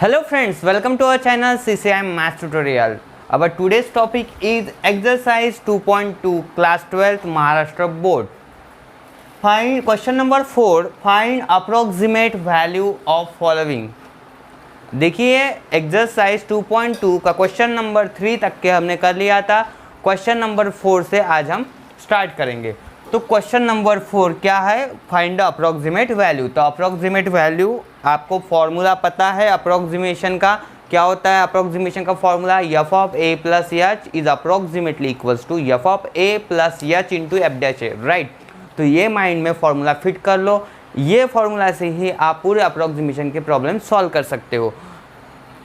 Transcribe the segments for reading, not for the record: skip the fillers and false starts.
Hello friends, welcome to our channel CCI Math Tutorial. Our today's topic is exercise 2.2 class 12th Maharashtra board. Find question number 4, find approximate value of following. देखिए exercise 2.2 का question number 3 तक के हमने कर लिया था। Question number 4 से आज हम स्टार्ट करेंगे। तो क्वेश्चन नंबर 4 क्या है? Find the approximate value. तो अप्रोक्सीमेट वैल्यू आपको फॉर्मूला पता है अप्रोक्सीमेशन का। क्या होता है अप्रोक्सीमेशन का formula? F of A plus H is approximately equals to F of A plus H into F dash a, right. तो ये माइंड में फॉर्मूला फिट कर लो। ये फॉर्मूला से ही आप पूरे अप्रोक्सीमेशन के प्रॉब्लम सॉल्व कर सकते हो,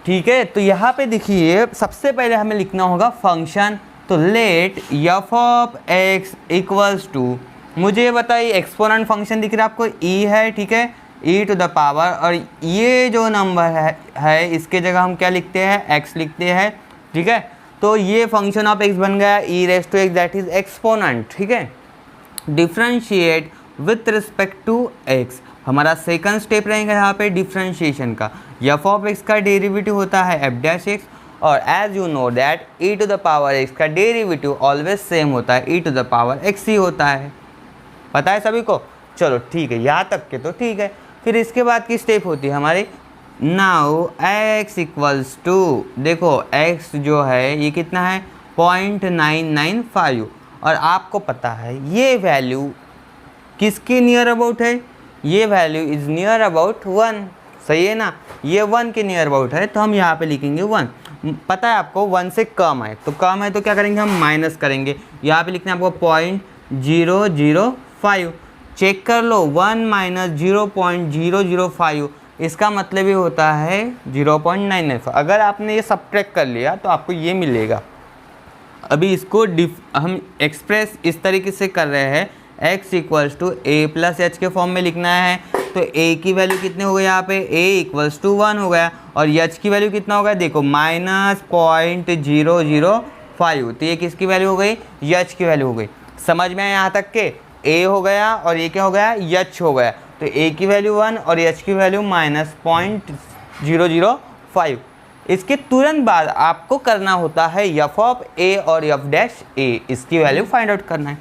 ठीक है। तो यहाँ पे देखिए सबसे पहले हमें लिखना होगा फंक्शन। तो let f of x equals to, मुझे बताइए एक्सपोनेंट फंक्शन दिख रहा है आपको ई है, ठीक है, ई टू द पावर, और ये जो नंबर है इसके जगह हम क्या लिखते हैं? एक्स लिखते हैं, ठीक है। तो ये फंक्शन ऑफ एक्स बन गया e raise to x, that is exponent, ठीक है। Differentiate with respect to x, हमारा सेकंड स्टेप रहेगा यहाँ पे डिफ्रेंशिएशन का। एफ ऑफ एक्स का डेरिवेटिव होता है एफ डैश एक्स, और as you know that e to the power x का डेरिवेटिव ऑलवेज सेम होता है, e to the power x ही होता है। पता है सभी को? चलो ठीक है, यहाँ तक के तो ठीक है। फिर इसके बाद की स्टेप होती है हमारी नाउ एक्स इक्वल्स टू, देखो एक्स जो है ये कितना है 0.995, और आपको पता है ये वैल्यू किसके नियर अबाउट है? ये वैल्यू इज़ नियर अबाउट 1, सही है ना। ये 1 के नियर अबाउट है, तो हम यहाँ पे लिखेंगे 1। पता है आपको 1 से कम है, तो कम है तो क्या करेंगे? हम माइनस करेंगे। यहाँ पे लिखना है आपको 0.005। चेक कर लो 1 माइनस 0.005, इसका मतलब ये होता है 0.995। अगर आपने ये सब्ट्रैक्ट कर लिया तो आपको ये मिलेगा। अभी इसको हम एक्सप्रेस इस तरीके से कर रहे हैं, x equals to a plus h के फॉर्म में लिखना है। तो a की वैल्यू कितने हो गए यहाँ पे? a इक्वल्स टू 1 हो गया, और h की वैल्यू कितना हो गया? देखो -0.005। तो ये किसकी वैल्यू हो गई? h की वैल्यू हो गई। समझ में आया यहाँ तक के? a हो गया और ये क्या हो गया? h हो गया। तो a की वैल्यू 1 और h की वैल्यू -0.005। इसके तुरंत बाद आपको करना होता है एफ ऑफ a और एफ डैश a, इसकी वैल्यू फाइंड आउट करना है।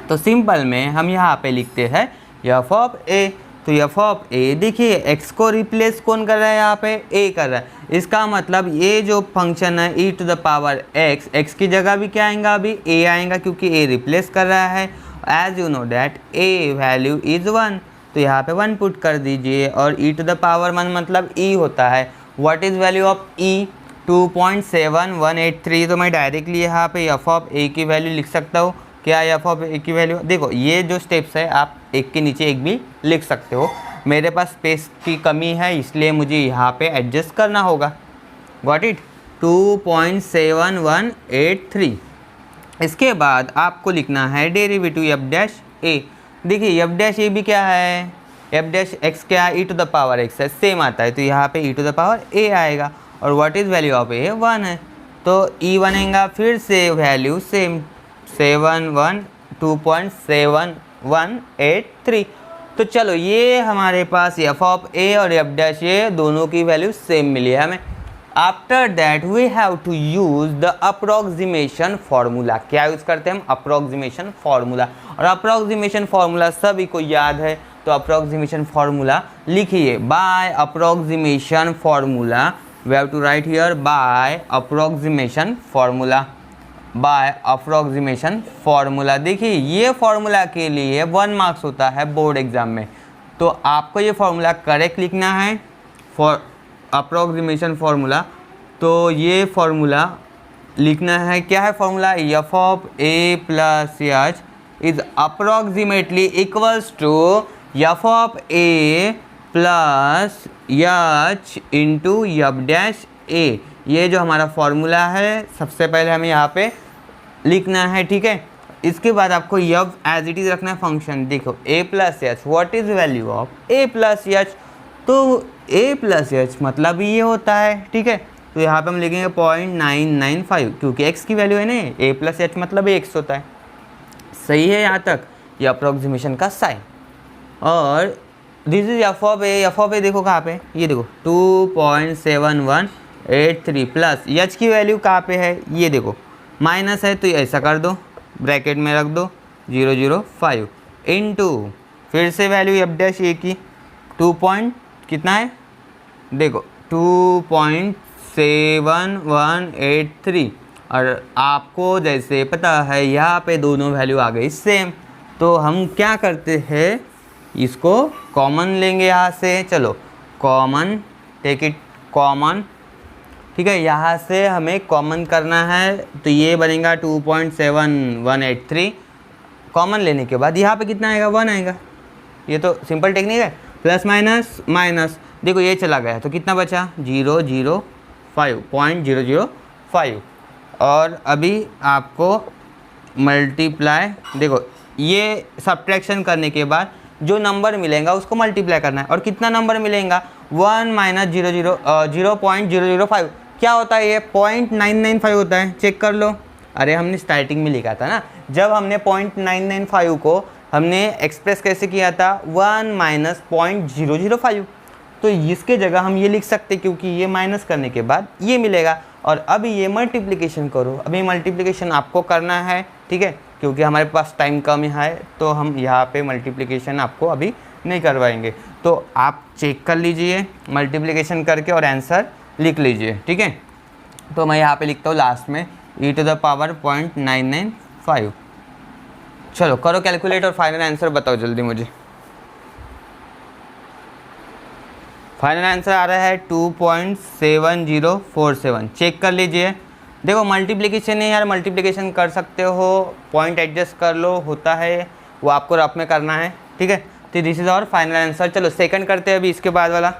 तो सिंपल में हम यहाँ पे लिखते हैं एफ ऑफ a। तो एफ ऑफ a, देखिए x को रिप्लेस कौन कर रहा है यहाँ पे? a कर रहा है। इसका मतलब ये जो फंक्शन है e to the power x, x की जगह भी क्या आएगा? अभी a आएगा, क्योंकि a रिप्लेस कर रहा है। As you know that a value is 1, तो यहाँ पे 1 पुट कर दीजिए, और e टू द पावर 1 मतलब e होता है। What is value of e? 2.7183। तो मैं डायरेक्टली यहाँ पे एफ ऑफ a की वैल्यू लिख सकता हूँ। क्या एफ ऑफ ए की वैल्यू? देखो ये जो स्टेप्स है आप एक के नीचे एक भी लिख सकते हो। मेरे पास स्पेस की कमी है इसलिए मुझे यहाँ पे एडजस्ट करना होगा। Got it? 2.7183। इसके बाद आपको लिखना है डेरिवेटिव एफ डैश ए। देखिए एफ डैश ए भी क्या है? एफ डैश एक्स क्या है? E to the power x है, सेम आता है, तो यहाँ पे ई टू द पावर ए आएगा। और व्हाट इज़ वैल्यू ऑफ ए? 1 है, तो ई बनेगा फिर से वैल्यू सेम 2.7183। तो चलो ये हमारे पास एफ ऑफ ए और एफ डैश ए दोनों की वैल्यू सेम मिली है हमें। After that we have to use the approximation formula. क्या यूज़ करते हैं हम? Approximation formula. और अप्रोक्सीमेशन फार्मूला सभी को याद है, तो अप्रोक्सीमेशन फार्मूला लिखिए। By approximation formula we have to write here by approximation formula, by approximation formula. देखिए ये फार्मूला के लिए 1 मार्क्स होता है बोर्ड एग्जाम में, तो आपको ये फार्मूला करेक्ट लिखना है फॉर अप्रोक्सीमेशन फार्मूला। तो ये फार्मूला लिखना है, क्या है formula? F of A plus H is approximately equals to F of A plus H into F dash a. ये जो हमारा फॉर्मूला है सबसे पहले हमें यहाँ पे लिखना है, ठीक है। इसके बाद आपको एफ एज इट इज़ रखना है फंक्शन। देखो a plus h, what is value of a plus H? तो a प्लस एच मतलब ये होता है, ठीक है। तो यहाँ पे हम लिखेंगे 0.995, क्योंकि x की वैल्यू है ना, a प्लस एच मतलब x होता है। सही है यहाँ तक? ये अप्रोक्सीमेशन का साइन। और दिस इज एफ ऑफ ए देखो कहाँ पे, ये देखो 2.7183 प्लस एच की वैल्यू कहाँ पे है, ये देखो माइनस है, तो ऐसा कर दो, ब्रैकेट में रख दो 005 इनटू फिर से वैल्यू एफ डैश ए की 2 पॉइंट कितना है देखो 2.7183 और आपको जैसे पता है यहाँ पे दोनों वैल्यू आ गई सेम, तो हम क्या करते हैं इसको कॉमन लेंगे यहाँ से। चलो कॉमन, टेक इट कॉमन, ठीक है, यहाँ से हमें कॉमन करना है, तो ये बनेगा 2.7183। कॉमन लेने के बाद यहाँ पे कितना आएगा 1 आएगा, ये तो सिंपल टेक्निक है, प्लस माइनस माइनस, देखो ये चला गया तो कितना बचा 0.005 और अभी आपको मल्टीप्लाई, देखो ये सब्ट्रैक्शन करने के बाद जो नंबर मिलेगा उसको मल्टीप्लाई करना है, और कितना नंबर मिलेगा 1 माइनस 0.005 क्या होता है, ये 0.995 होता है, चेक कर लो। अरे हमने स्टार्टिंग में लिखा था ना, जब हमने 0.995 को हमने एक्सप्रेस कैसे किया था 1 माइनस 0.005, तो इसके जगह हम ये लिख सकते क्योंकि ये माइनस करने के बाद ये मिलेगा। और अभी ये मल्टीप्लिकेशन करो, अभी मल्टीप्लिकेशन आपको करना है, ठीक है, क्योंकि हमारे पास टाइम कम है तो हम यहाँ पे मल्टीप्लिकेशन आपको अभी नहीं करवाएंगे, तो आप चेक कर लीजिए मल्टीप्लिकेशन करके और आंसर लिख लीजिए, ठीक है। तो मैं यहाँ पे लिखता हूँ लास्ट में e टू द पावर 0.995। चलो करो कैलकुलेट और फाइनल आंसर बताओ जल्दी मुझे। फाइनल आंसर आ रहा है 2.7047, चेक कर लीजिए। देखो मल्टीप्लिकेशन है यार, मल्टीप्लिकेशन कर सकते हो, पॉइंट एडजस्ट कर लो, होता है वो आपको रफ में करना है, ठीक है। तो this is our final answer. चलो सेकंड करते हैं अभी इसके बाद वाला।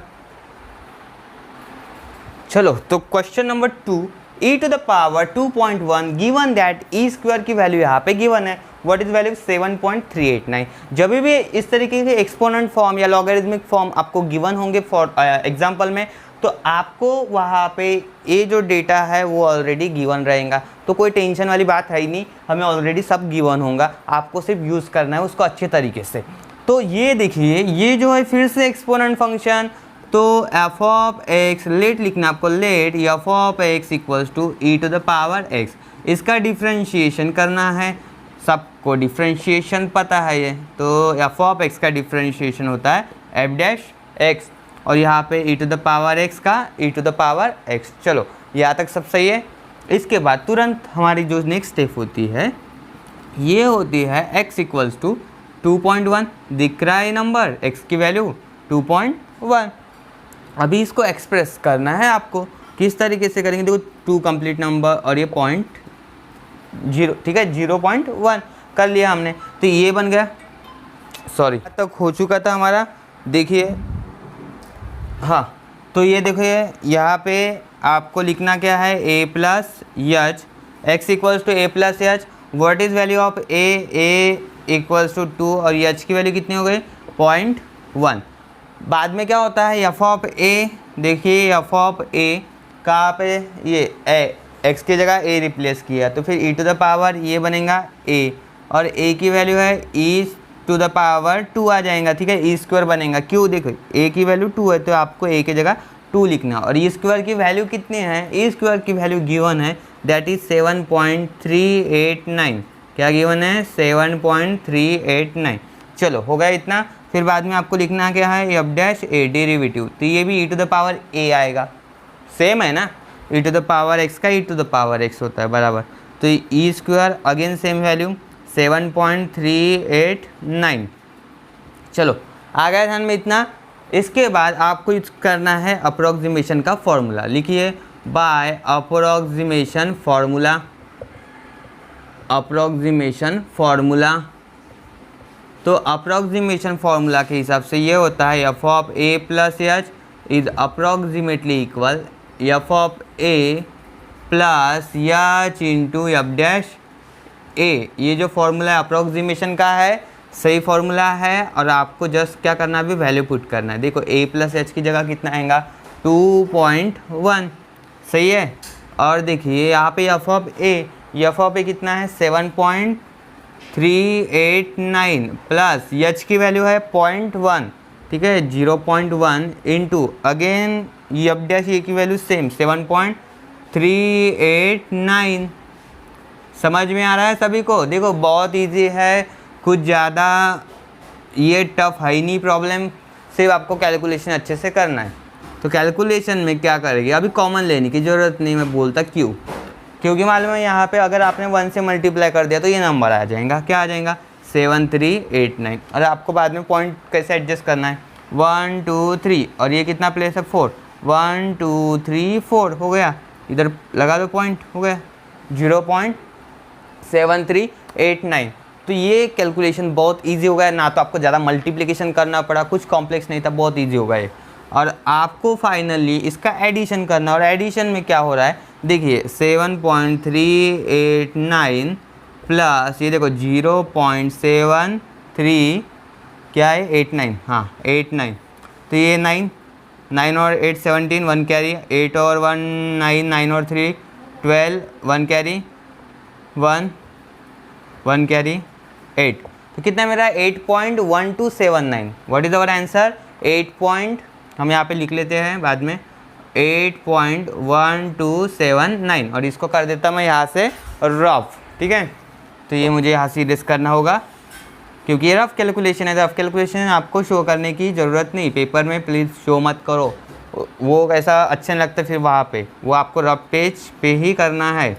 चलो तो question number 2, e to the power 2.1 given that e square की वैल्यू यहाँ पे गिवन है, व्हाट इज वैल्यू 7.389। जब भी इस तरीके के एक्सपोनेंट फॉर्म या लॉगरिथमिक फॉर्म आपको गिवन होंगे फॉर एग्जांपल में, तो आपको वहाँ पे ये जो डेटा है वो ऑलरेडी गिवन रहेगा, तो कोई टेंशन वाली बात है ही नहीं, हमें ऑलरेडी सब गिवन होगा, आपको सिर्फ यूज़ करना है उसको अच्छे तरीके से। तो ये देखिए ये जो है फिर से एक्सपोनेंट फंक्शन, तो एफ ऑफ एक्स लेट लिखना आपको, let f of x equals to e to the power x, इसका डिफ्रेंशिएशन करना है, सबको डिफ्रेंशिएशन पता है ये, तो एफ ऑफ एक्स का डिफ्रेंशिएशन होता है एफ डैश एक्स, और यहाँ पे e to the power x का e to the power x। चलो यहाँ तक सब सही है। इसके बाद तुरंत हमारी जो नेक्स्ट स्टेप होती है ये होती है x इक्वल्स टू 2.1, दिख रहा है नंबर x की वैल्यू 2.1। अभी इसको एक्सप्रेस करना है आपको, किस तरीके से करेंगे, देखो 2 कंप्लीट नंबर और ये 0.0, ठीक है 0.1 कर लिया हमने, तो ये बन गया, सॉरी तक हो चुका था हमारा, देखिए हाँ, तो ये देखिए यहाँ पे आपको लिखना क्या है a plus h, x equals to a plus h, what is value of a equals to 2 और h की वैल्यू कितनी हो गई 0.1। बाद में क्या होता है एफ ऑफ a, देखिए एफ ऑफ a कहाँ पे, ये x की जगह a रिप्लेस किया, तो फिर e टू द पावर ये बनेगा a, और a की वैल्यू है e टू द पावर 2 आ जाएगा, ठीक है, ई स्क्वायर बनेगा, क्यों देखो ए की वैल्यू 2 है तो आपको ए की जगह 2 लिखना, और ई स्क्वायर की वैल्यू कितनी है, ई स्क्वायर की वैल्यू गिवन है दैट इज 7.389, क्या गिवन है 7.389। चलो हो गया इतना, फिर बाद में आपको लिखना क्या है एफ डैश ए डेरिवेटिव, तो ये भी ई टू द पावर ए आएगा, सेम है ना, ई टू द पावर एक्स का ई टू द पावर एक्स होता है बराबर, तो E square again same value 7.389। चलो आ गया ध्यान में इतना। इसके बाद आपको यूज करना है अप्रोक्सीमेशन का फॉर्मूला, लिखिए by approximation formula, approximation formula, तो अप्रोक्सीमेशन फॉर्मूला के हिसाब से ये होता है f of A plus H is approximately equal f of A plus H into F dash a. ये जो फॉर्मूला अप्रोक्सीमेशन का है सही फॉर्मूला है, और आपको जस्ट क्या करना है अभी वैल्यू पुट करना है, देखो a प्लस एच की जगह कितना आएगा 2.1, सही है, और देखिए यहाँ पे एफ ऑफ ए कितना है 7.389 प्लस एच की वैल्यू है 0.1, ठीक है, 0.1 इंटू अगेन एफ डैश ए की वैल्यू सेम 7.389। समझ में आ रहा है सभी को? देखो बहुत इजी है, कुछ ज़्यादा ये टफ है ही नहीं प्रॉब्लम, सिर्फ आपको कैलकुलेशन अच्छे से करना है। तो कैलकुलेशन में क्या करेंगे, अभी कॉमन लेने की ज़रूरत नहीं, मैं बोलता क्यों, क्योंकि मालूम है यहाँ पे अगर आपने 1 से मल्टीप्लाई कर दिया तो ये नंबर आ जाएगा, क्या आ जाएगा 7389। और आपको बाद में पॉइंट कैसे एडजस्ट करना है, 1 2 3 और ये कितना प्लेस है 4, 1 2 3 4 हो गया, इधर लगा दो पॉइंट, हो गया 0.7389। तो ये कैलकुलेशन बहुत इजी हो गया, ना तो आपको ज़्यादा मल्टीप्लिकेशन करना पड़ा, कुछ कॉम्प्लेक्स नहीं था, बहुत इजी हो गया ये। और आपको फाइनली इसका एडिशन करना, और एडिशन में क्या हो रहा है देखिए 7.389 प्लस ये देखो 0.73 क्या है 89, हाँ 89, तो ये 9 और 8 17, 1 कैरी, 8 और 1 9, 9 और 3 12, 1 कैरी 1 कैरी 8, तो कितना मेरा 8.1279। व्हाट इज़ अवर आंसर 8 हम यहाँ पे लिख लेते हैं बाद में 8.1279, और इसको कर देता मैं यहाँ से रफ, ठीक है। तो ये मुझे यहाँ से इरेज करना होगा क्योंकि ये रफ कैलकुलेशन है, रफ कैलकुलेशन आपको शो करने की ज़रूरत नहीं, पेपर में प्लीज़ शो मत करो, वो ऐसा अच्छा नहीं लगता फिर वहाँ पे, वो आपको रफ पेज पे ही करना है,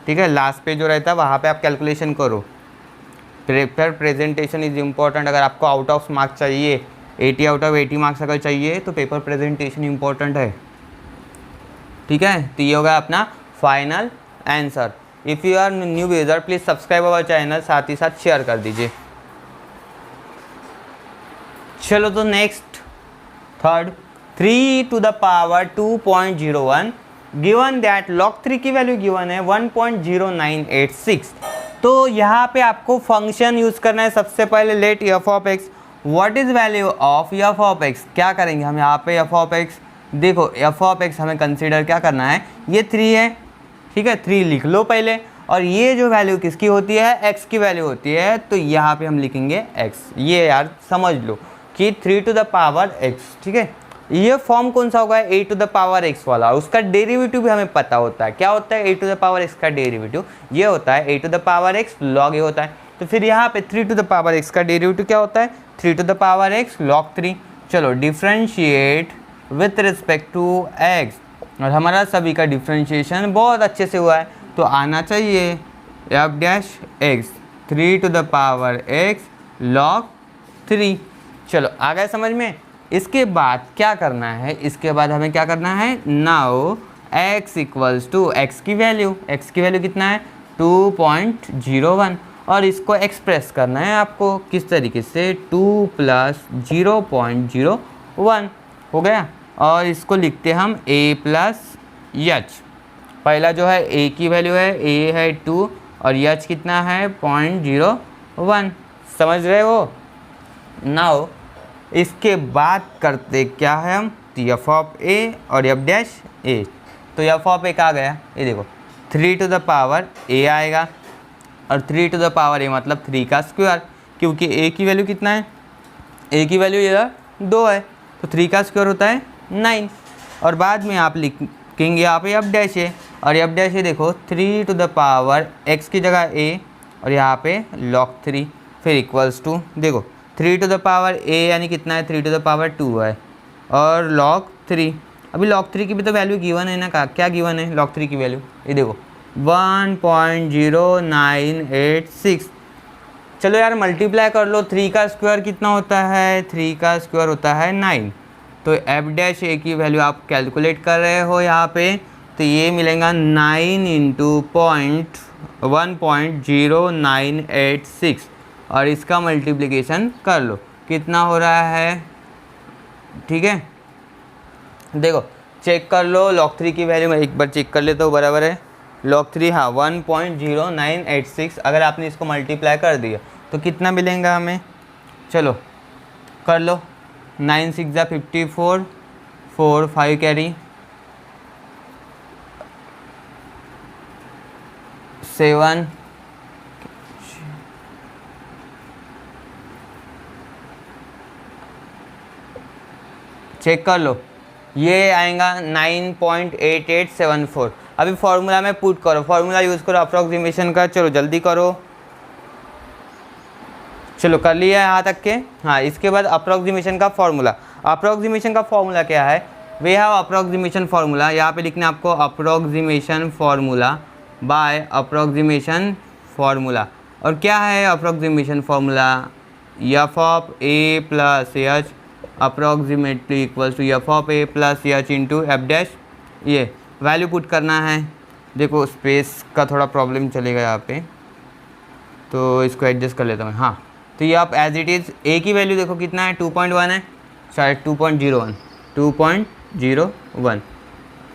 ठीक है। लास्ट पे जो रहता है वहाँ पे आप कैलकुलेशन करो। पेपर प्रेजेंटेशन इज़ इम्पॉर्टेंट, अगर आपको आउट ऑफ मार्क्स चाहिए 80 आउट ऑफ 80 मार्क्स अगर चाहिए तो पेपर प्रेजेंटेशन इम्पॉर्टेंट है, ठीक है। तो ये होगा अपना final answer. If you are new user please subscribe our channel, साथ ही साथ शेयर कर दीजिए। चलो तो next third, 3 to the power 2.01 given that log 3 की वैल्यू गिवन है 1.0986। तो यहाँ पे आपको फंक्शन यूज़ करना है सबसे पहले, let f of x, what is value of f of x. क्या करेंगे हम यहाँ पे एफ ऑफ एक्स, देखो एफ ऑफ एक्स हमें कंसीडर क्या करना है, ये 3 है, ठीक है 3 लिख लो पहले, और ये जो वैल्यू किसकी होती है एक्स की वैल्यू होती है, तो यहाँ पे हम लिखेंगे एक्स। ये यार समझ लो कि 3 to the power x, ठीक है। ये फॉर्म कौन सा होगा a to the power x वाला, उसका डेरिवेटिव भी हमें पता होता है, क्या होता है a to the power x का डेरिवेटिव, ये होता है a to the power x log a होता है। तो फिर यहाँ पे 3 to the power x का डेरिवेटिव क्या होता है 3 to the power x log 3। चलो differentiate with respect to x, और हमारा सभी का डिफ्रेंशिएशन बहुत अच्छे से हुआ है, तो आना चाहिए f dash x 3 to the power x log 3। चलो आ गया समझ में। इसके बाद क्या करना है, इसके बाद हमें क्या करना है, now x equals to x की वैल्यू कितना है 2.01, और इसको एक्सप्रेस करना है आपको किस तरीके से 2 + 0.01 हो गया, और इसको लिखते हम a + h। पहला जो है a की वैल्यू है, a है 2 और h कितना है 0.01, समझ रहे हो। नाउ इसके बाद करते क्या है हम, एफ ऑफ ए और एफ डैश ए। तो एफ ऑफ ए आ गया, ये देखो 3 to the power a आएगा, और 3 to the power a मतलब 3 का स्क्वायर, क्योंकि a की वैल्यू कितना है, a की वैल्यू ये 2 है, तो 3 का स्क्वायर होता है 9। और बाद में आप लिखेंगे यहाँ पे एफ डैश ए, और एफ डैश ए देखो 3 to the power x की जगह a और यहाँ पे log 3, फिर इक्वल्स टू देखो 3 to the power a यानी कितना है 3 to the power 2 है, और log 3, अभी log 3 की भी तो वैल्यू गिवन है ना, क्या गिवन है log 3 की वैल्यू, ये देखो 1.0986। चलो यार मल्टीप्लाई कर लो, 3 का स्क्वायर कितना होता है, 3 का स्क्वायर होता है 9। तो एफ डैश ए की वैल्यू आप कैलकुलेट कर रहे हो यहाँ पे, तो ये मिलेगा 9 × 1.0986, और इसका मल्टीप्लिकेशन कर लो कितना हो रहा है, ठीक है। देखो चेक कर लो log 3 की वैल्यू, मैं एक बार चेक कर लेता हूँ बराबर है log 3, हाँ 1.0986। अगर आपने इसको मल्टीप्लाई कर दिया तो कितना मिलेगा हमें, चलो कर लो, 9 6 × 54, 4 5 कैरी 7 8 चेक कर लो, ये आएगा 9.8874। अभी फॉर्मूला में पुट करो, फॉर्मूला यूज़ करो अप्रॉक्सीमेशन का। चलो जल्दी करो, चलो कर लिया यहाँ तक के। हाँ, इसके बाद अप्रॉक्सीमेशन का फॉर्मूला। अप्रॉक्सीमेशन का फॉर्मूला क्या है? वी हैव अप्रॉक्सीमेशन फार्मूला, यहाँ पे लिखना है आपको approximation formula by approximation formula. और क्या है approximation formula? F of A plus h approximately equals to F of A plus H into F dash. ये वैल्यू पुट करना है। देखो स्पेस का थोड़ा प्रॉब्लम चलेगा यहाँ पे, तो इसको एडजस्ट कर लेता हूँ। हाँ, तो ये आप एज इट इज़ ए की वैल्यू देखो कितना है, 2.1 है, शायद 2.01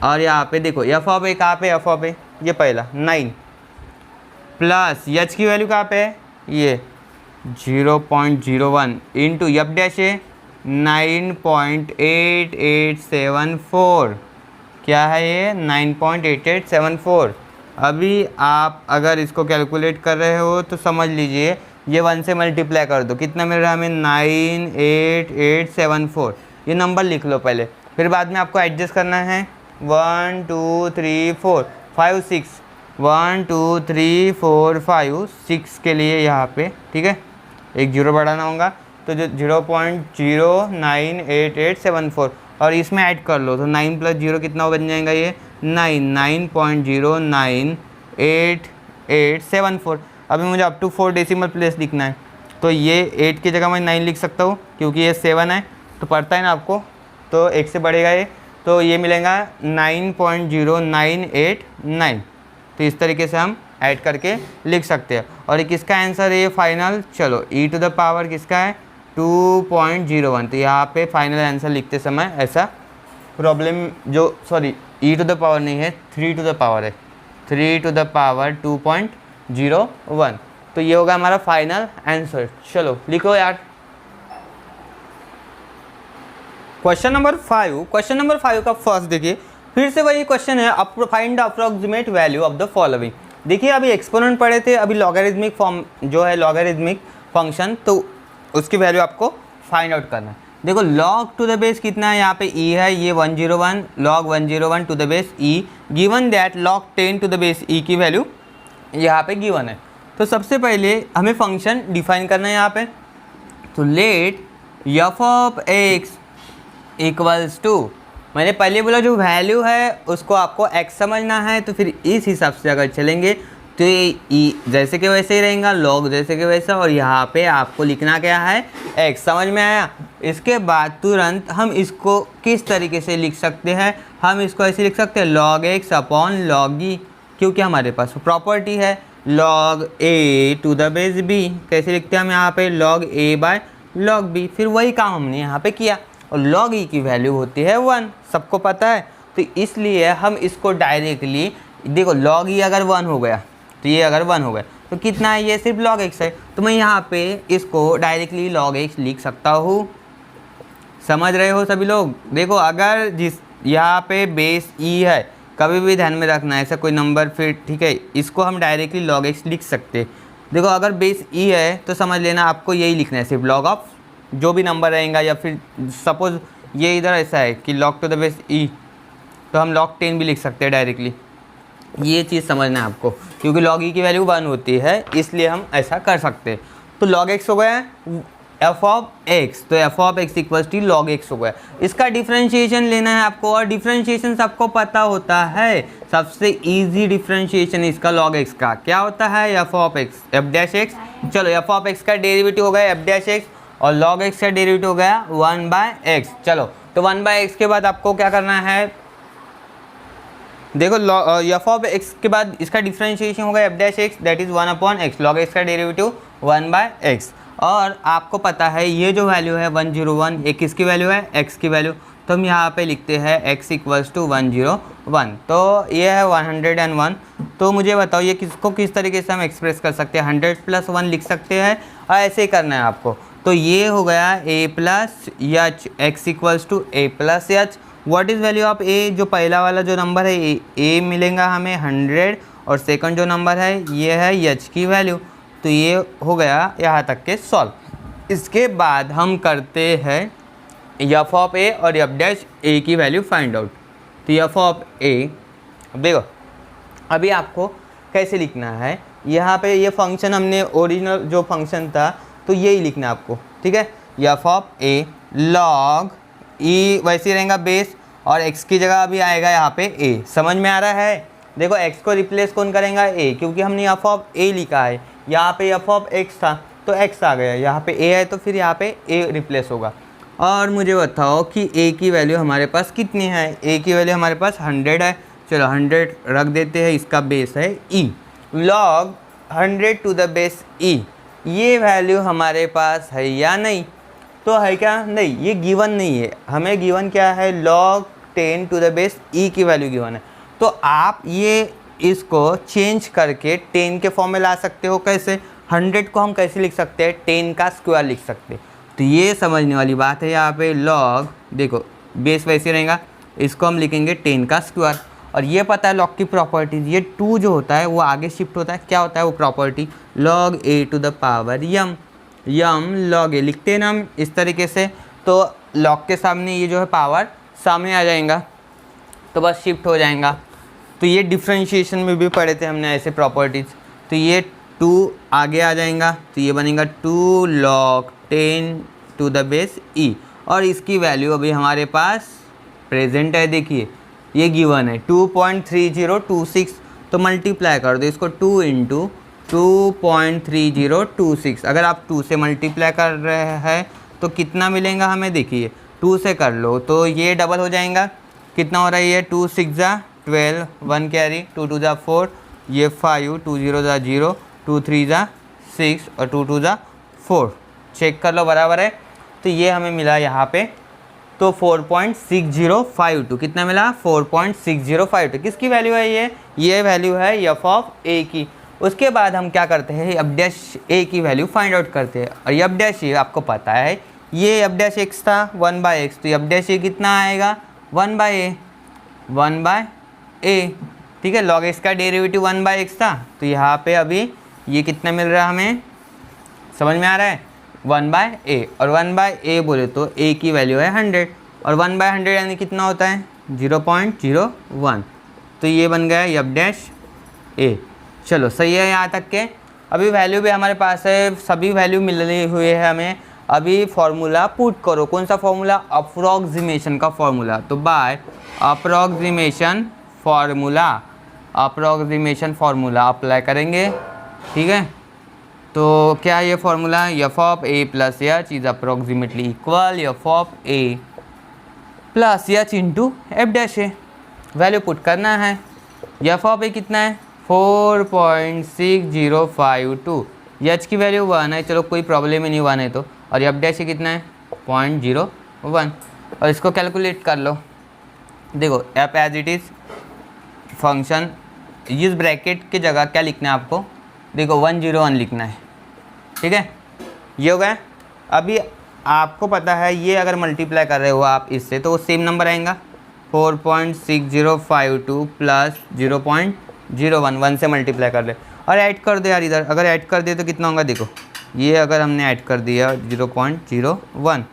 और यहाँ पे देखो एफ ऑफ ए कहाँ पे, एफ ऑफ ए ये पहला 9 प्लस एच की वैल्यू कहाँ पे है, ये 0.01 इंटू एफ डैश ए 9.8874। क्या है ये? 9.8874। अभी आप अगर इसको कैलकुलेट कर रहे हो तो समझ लीजिए ये 1 से मल्टीप्लाई कर दो, कितना मिल रहा है हमें? 98874। ये नंबर लिख लो पहले, फिर बाद में आपको एडजस्ट करना है। 1 2 3 4 5 6 1 2 3 4 5 6 के लिए यहाँ पे, ठीक है, एक जीरो बढ़ाना होगा, तो जो 0.0988874 और इसमें ऐड कर लो तो 9 + 0 कितना बन जाएगा? ये 9.0988874। अभी मुझे अप टू 4 डेसिमल प्लेस लिखना है, तो ये 8 की जगह मैं 9 लिख सकता हूँ क्योंकि ये 7 है, तो पढ़ता है ना आपको, तो 1 से बढ़ेगा ये, तो ये मिलेगा 9.0989। तो इस तरीके से हम ऐड करके लिख सकते हैं। और ये किसका आंसर है ये फाइनल? चलो e टू द पावर किसका है? 2.01। तो यहाँ पे फाइनल आंसर लिखते समय ऐसा प्रॉब्लम जो e टू द पावर नहीं है, 3 टू द पावर है, 3 टू द पावर 2.01। तो ये होगा हमारा फाइनल आंसर। चलो लिखो यार। क्वेश्चन नंबर 5 का फर्स्ट देखिए, फिर से वही क्वेश्चन है, find the approximate value of the following. देखिए अभी एक्सपोनेंट पढ़े थे, अभी लॉगरिथमिक फॉर्म जो है लॉगरिथमिक फंक्शन, तो उसकी वैल्यू आपको फाइंड आउट करना है। देखो log टू द बेस कितना है, यहाँ पे e है, ये 101 log 101 to the base e, given that log 10 to the base e की वैल्यू यहाँ पे गिवन है। तो सबसे पहले हमें फंक्शन डिफाइन करना है यहाँ पे, तो let f of x equals to, मैंने पहले बोला जो वैल्यू है उसको आपको x समझना है, तो फिर इस हिसाब से अगर चलेंगे तो ये e जैसे कि वैसे ही रहेगा, log जैसे कि वैसा, और यहाँ पे आपको लिखना क्या है? x। समझ में आया? इसके बाद तुरंत हम इसको किस तरीके से लिख सकते हैं? हम इसको ऐसे लिख सकते हैं log x upon log e, क्योंकि हमारे पास प्रॉपर्टी है log a to the base b। कैसे लिखते हैं हम यहाँ पे? log a by log b। फिर वही काम हमने यहाँ पे किया, और log e की वैल्यू होती है 1, सबको पता है। तो इसलिए हम इसको डायरेक्टली देखो, log e अगर 1 हो गया तो ये अगर 1 हो गया तो कितना है? ये सिर्फ log x है, तो मैं यहाँ पे इसको डायरेक्टली log x लिख सकता हूँ। समझ रहे हो सभी लोग? देखो अगर जिस यहाँ पे बेस e है, कभी भी ध्यान में रखना है ऐसा कोई नंबर, फिर ठीक है, इसको हम डायरेक्टली log x लिख सकते। देखो अगर बेस e है तो समझ लेना आपको यही लिखना है, सिर्फ log ऑफ जो भी नंबर रहेगा, या फिर सपोज ये इधर ऐसा है कि log to the base e, तो हम log 10 भी लिख सकते हैं डायरेक्टली। ये चीज़ समझना है आपको, क्योंकि log e की वैल्यू 1 होती है, इसलिए हम ऐसा कर सकते हैं। तो log x हो गया f ऑफ x, तो f of x equals to log x हो गया। इसका डिफ्रेंशिएशन लेना है आपको, और डिफ्रेंशिएशन सबको पता होता है, सबसे इजी डिफ्रेंशिएशन इसका log x का क्या होता है? f of x f dash x। चलो f ऑफ x का डेरिवेटिव हो गया f डैश x, और log x का डेरिवेटिव हो गया 1/x। चलो तो 1/x के बाद आपको क्या करना है? देखो f ऑफ x के बाद इसका डिफ्रेंशिएशन होगा f dash x, that is 1/x, log x का डेरिवेटिव 1/x। और आपको पता है ये जो वैल्यू है 101, ये किसकी वैल्यू है? x की वैल्यू। तो हम यहाँ पे लिखते हैं x इक्वल्स टू 101, तो ये है 101। तो मुझे बताओ ये किसको किस तरीके से हम एक्सप्रेस कर सकते हैं? 100 + 1 लिख सकते हैं, और ऐसे ही करना है आपको। तो ये हो गया a plus h, x equals to a plus h. What is value of a? जो पहला वाला जो नंबर है a मिलेगा हमें 100, और सेकंड जो नंबर है ये है h की वैल्यू। तो ये हो गया यहाँ तक के सॉल्व। इसके बाद हम करते हैं एफ ऑफ ए और एफ डैश ए की वैल्यू फाइंड आउट। तो एफ ऑफ ए, देखो अभी आपको कैसे लिखना है, यहाँ पे ये फंक्शन हमने ओरिजिनल जो फंक्शन था तो यही लिखना है आपको, ठीक है। एफ ऑफ ए लॉग ई वैसे ही रहेगा बेस, और x की जगह अभी आएगा यहाँ पे a। समझ में आ रहा है? देखो x को रिप्लेस कौन करेगा? a, क्योंकि हमने एफ ऑफ a लिखा है, यहाँ पे एफ ऑफ x था तो x आ गया, यहाँ पे a है तो फिर यहाँ पे a रिप्लेस होगा। और मुझे बताओ कि a की वैल्यू हमारे पास कितनी है? a की वैल्यू हमारे पास 100 है। चलो 100 रख देते हैं, इसका बेस है e। Log 100 to the base e, ये वैल्यू हमारे पास है या नहीं? तो है क्या? नहीं, ये गिवन नहीं है। हमें गिवन क्या है? Log 10 to the base e की वैल्यू गिवन है। तो आप ये इसको चेंज करके 10 के फॉर्म में ला सकते हो। कैसे? 100 को हम कैसे लिख सकते हैं? 10 का स्क्वायर लिख सकते हैं। तो ये समझने वाली बात है। यहाँ पे लॉग, देखो बेस वैसे रहेगा, इसको हम लिखेंगे 10 का स्क्वायर। और ये पता है लॉग की प्रॉपर्टीज, ये 2 जो होता है वो आगे शिफ्ट होता है। क्या होता है वो property? Log a to the power m, m log a लिखते हैं ना हम इस तरीके से। तो लॉग के सामने ये जो है पावर सामने आ जाएगा, तो बस शिफ्ट हो जाएगा। तो ये डिफ्रेंशिएशन में भी पढ़े थे हमने ऐसे प्रॉपर्टीज़। तो ये 2 आगे आ जाएगा, तो ये बनेगा 2 log 10 to the base e। और इसकी वैल्यू अभी हमारे पास प्रेजेंट है, देखिए ये गिवन है 2.3026। तो मल्टीप्लाई कर दो इसको 2 इंटू 2.3026। अगर आप 2 से मल्टीप्लाई कर रहे हैं तो कितना मिलेगा हमें? देखिए 2 से कर लो तो ये डबल हो जाएगा। कितना हो रहा है ये? 2 6 जा 12, 1 कैरी, 2 2 जा 4, ये 5, 2 0 जा 0, 2 3 जा 6 और 2 2 जा 4। चेक कर लो बराबर है। तो ये हमें मिला यहाँ पे, तो 4.6052। कितना मिला? 4.6052। किसकी वैल्यू है ये? ये वैल्यू है एफ ऑफ ए की। उसके बाद हम क्या करते हैं? एफ डैश ए की वैल्यू फाइंड आउट करते हैं। और एफ डैश ए आपको पता है, ये एफ डैश एक्स था 1/x, तो एफ डैश ए कितना आएगा? 1/a, 1/a, ठीक है। लॉग एक्स का डेरिवेटिव 1/x था, तो यहाँ पे अभी ये कितना मिल रहा है हमें? समझ में आ रहा है? 1/a। और 1/a बोले तो a की वैल्यू है 100, और 1/100 यानी कितना होता है? 0.01। तो ये बन गया एफ डैश ए। चलो सही है यहाँ तक के। अभी वैल्यू भी हमारे पास है, सभी वैल्यू मिल रही हुई है हमें। अभी फार्मूला पुट करो। कौन सा फार्मूला? अप्रोक्सीमेशन का फार्मूला। तो बाय अप्रोक्सीमेशन फार्मूला अप्लाई करेंगे, ठीक है। तो क्या ये formula? F of A plus H is approximately equal f of A plus H into F dash A. Value put करना है। एफ ऑफ ए कितना है? 4.6052। एच की वैल्यू 1 है, चलो कोई प्रॉब्लम ही नहीं, 1 है तो। और एफ डैश ए कितना है? 0.01। और इसको कैलकुलेट कर लो। देखो f as it is function, इस ब्रैकेट की जगह क्या लिखना है आपको? देखो 101 लिखना है, ठीक है। ये हो गया। अभी आपको पता है ये अगर मल्टीप्लाई कर रहे हो आप इससे तो वो सेम नंबर आएगा। 4.6052 प्लस 0.01, 1 से मल्टीप्लाई कर ले और ऐड कर दे यार इधर। अगर ऐड कर दे तो कितना होगा? देखो ये अगर हमने ऐड कर दिया 0.01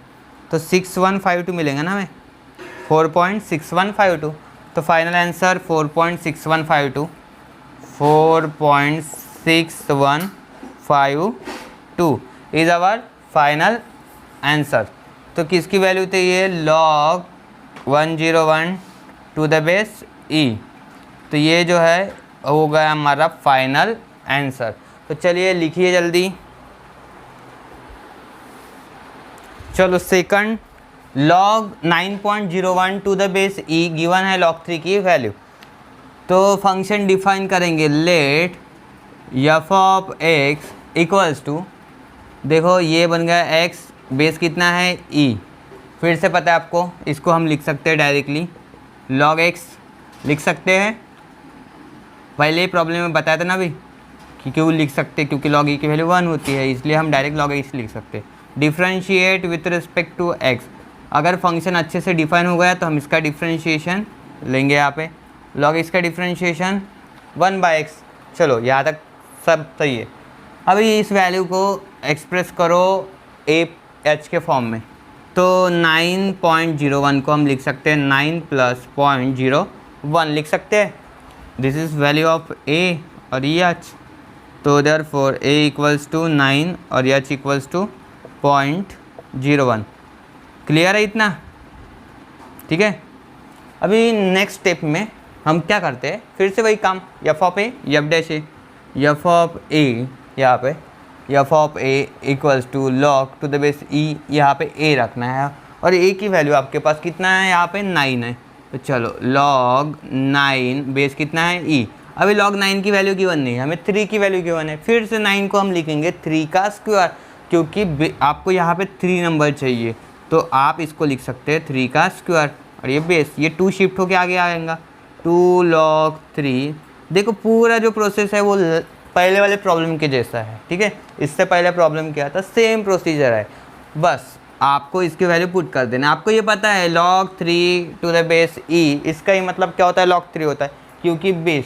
तो 6152 मिलेगा ना हमें, 4.6152। तो final answer 4.6152, 4.6152 is our final answer. तो किसकी वैल्यू थी ये? Log 101 to the base e। तो ये जो है हो गया हमारा फाइनल आंसर। तो चलिए लिखिए जल्दी। चलो second, log 9.01 to the base e given है लॉग 3 की वैल्यू। तो फंक्शन डिफाइन करेंगे, let f of x equals to, देखो ये बन गया x, बेस कितना है e। फिर से पता है आपको, इसको हम लिख सकते हैं डायरेक्टली log x लिख सकते हैं। पहले ही प्रॉब्लम में बताया था ना अभी कि क्यों लिख सकते, क्योंकि log e की वैल्यू 1 होती है, इसलिए हम डायरेक्ट log x लिख सकते हैं। Differentiate with respect to x, अगर फंक्शन अच्छे से डिफाइन हो गया तो हम इसका डिफ्रेंशिएशन लेंगे। यहाँ पे log x का डिफ्रेंशिएशन 1/x। चलो यहाँ तक सब सही है। अभी इस वैल्यू को एक्सप्रेस करो a h के फॉर्म में। तो 9.01 को हम लिख सकते हैं 9 प्लस 0.01 लिख सकते हैं। दिस इज़ वैल्यू ऑफ ए और एच, तो देयरफॉर ए इक्वल्स टू 9 और एच इक्वल्स टू 0.01। क्लियर है इतना? ठीक है। अभी नेक्स्ट स्टेप में हम क्या करते हैं, फिर से वही काम, f of a f dash a, f of a यहाँ पे f of a equals to log to the base e, यहाँ पे ए रखना है और ए की वैल्यू आपके पास कितना है, यहाँ पे 9 है। तो चलो log 9 बेस कितना है ई। अभी log 9 की वैल्यू गिवन नहीं है, हमें 3 की वैल्यू गिवन है। फिर से 9 को हम लिखेंगे 3 का स्क्वायर, क्योंकि आपको यहाँ पे 3 नंबर चाहिए, तो आप इसको लिख सकते हैं 3 का स्क्वायर और ये बेस, ये 2 शिफ्ट होके आगे आएगा 2 log 3। देखो पूरा जो प्रोसेस है वो पहले वाले प्रॉब्लम के जैसा है, ठीक है। इससे पहले प्रॉब्लम क्या था, सेम प्रोसीजर है, बस आपको इसकी वैल्यू पुट कर देना। आपको ये पता है log 3 टू द बेस ई, इसका ही मतलब क्या होता है, log 3 होता है, क्योंकि बेस,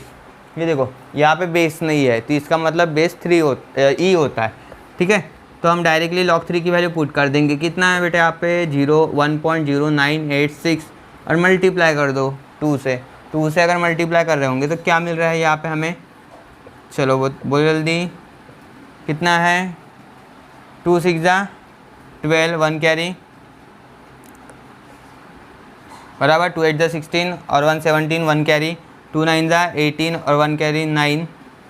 ये देखो यहाँ पे बेस नहीं है तो इसका मतलब बेस 3 ई होता है, ठीक है। तो हम डायरेक्टली log 3 की वैल्यू पुट कर देंगे। कितना है बेटे यहाँ पे 1.0986 और मल्टीप्लाई कर दो 2 से। 2 से अगर मल्टीप्लाई कर रहे होंगे तो क्या मिल रहा है यहाँ पे हमें, चलो बोलो जल्दी, कितना है 2 6 12 1 कैरी बराबर 2 8 16 और 1 17 1 कैरी 2 9 18 और 1 कैरी 9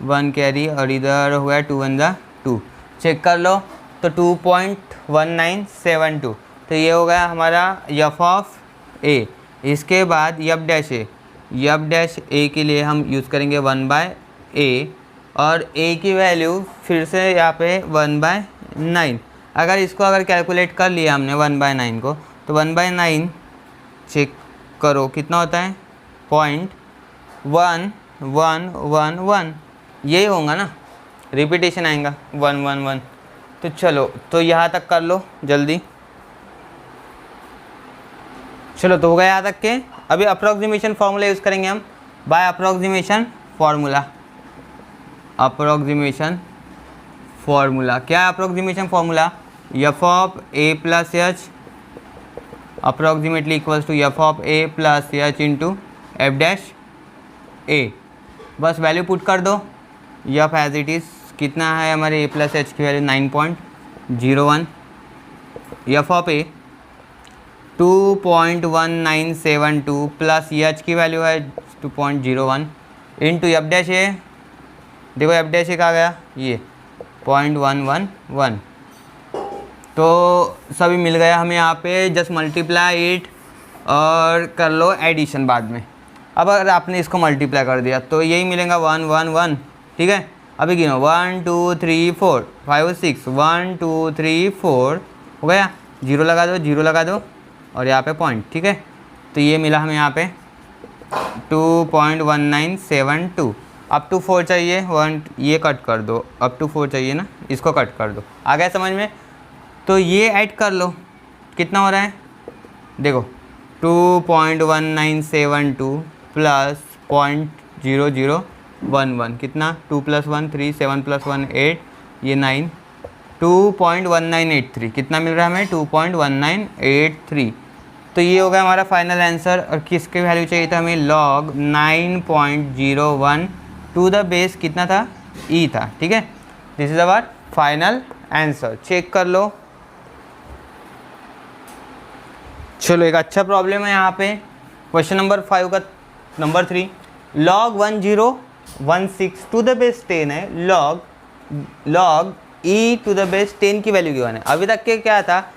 1 कैरी और इधर हुआ 2 1 2। चेक कर लो तो 2.1972, तो ये हो गया हमारा एफ ऑफ ए। इसके बाद F dash a, f dash ए के लिए हम यूज़ करेंगे 1/a और a की वैल्यू फिर से यहाँ पे 1/9। अगर इसको अगर कैलकुलेट कर लिया हमने 1/9 को, तो 1/9 चेक करो कितना होता है 0.1111, यही होगा ना, रिपीटेशन आएगा 111। तो चलो तो यहाँ तक कर लो जल्दी, चलो तो हो गया यहाँ तक के। अभी अप्रोक्सीमेशन फार्मूला यूज़ करेंगे हम, by approximation formula. Approximation formula क्या है, approximation formula F of A plus H approximately equals to F of A plus H into F dash A. बस वैल्यू पुट कर दो, एफ एज इट इज़ कितना है हमारे ए प्लस एच की value 9.01, F of A 2.1972 plus h की value है 2.01 into F dash ए, देखो एफ डैश ए का गया ये 0.111। तो सभी मिल गया हमें यहाँ पे, जस्ट मल्टीप्लाई इट और कर लो एडिशन बाद में। अब अगर आपने इसको मल्टीप्लाई कर दिया तो यही मिलेगा 111, ठीक है। अभी गिनो 1 2 3 4 5 6 1 2 3 4 हो गया, जीरो लगा दो, जीरो लगा दो और यहाँ पे पॉइंट, ठीक है। तो ये मिला हमें यहाँ पे 2.1972। अप टू 4 चाहिए, 1 ये कट कर दो, अप टू 4 चाहिए ना, इसको कट कर दो, आ गया समझ में। तो ये ऐड कर लो कितना हो रहा है, देखो 2.1972 प्लस 0.0011 कितना 2 + 1 3 7 + 1 8 ये 9 2.1983 कितना मिल रहा है हमें 2.1983। तो ये हो गया हमारा फाइनल आंसर। और किसकी वैल्यू चाहिए था हमें, log 9.01 टू द बेस कितना था ई था, ठीक है। This is our final answer, check कर लो। चलो एक अच्छा प्रॉब्लम है यहाँ पे, क्वेश्चन नंबर 5 का number 3, log 1016 to the base 10 है, log e to the base 10 की वैल्यू गिवन है। अभी तक के क्या था,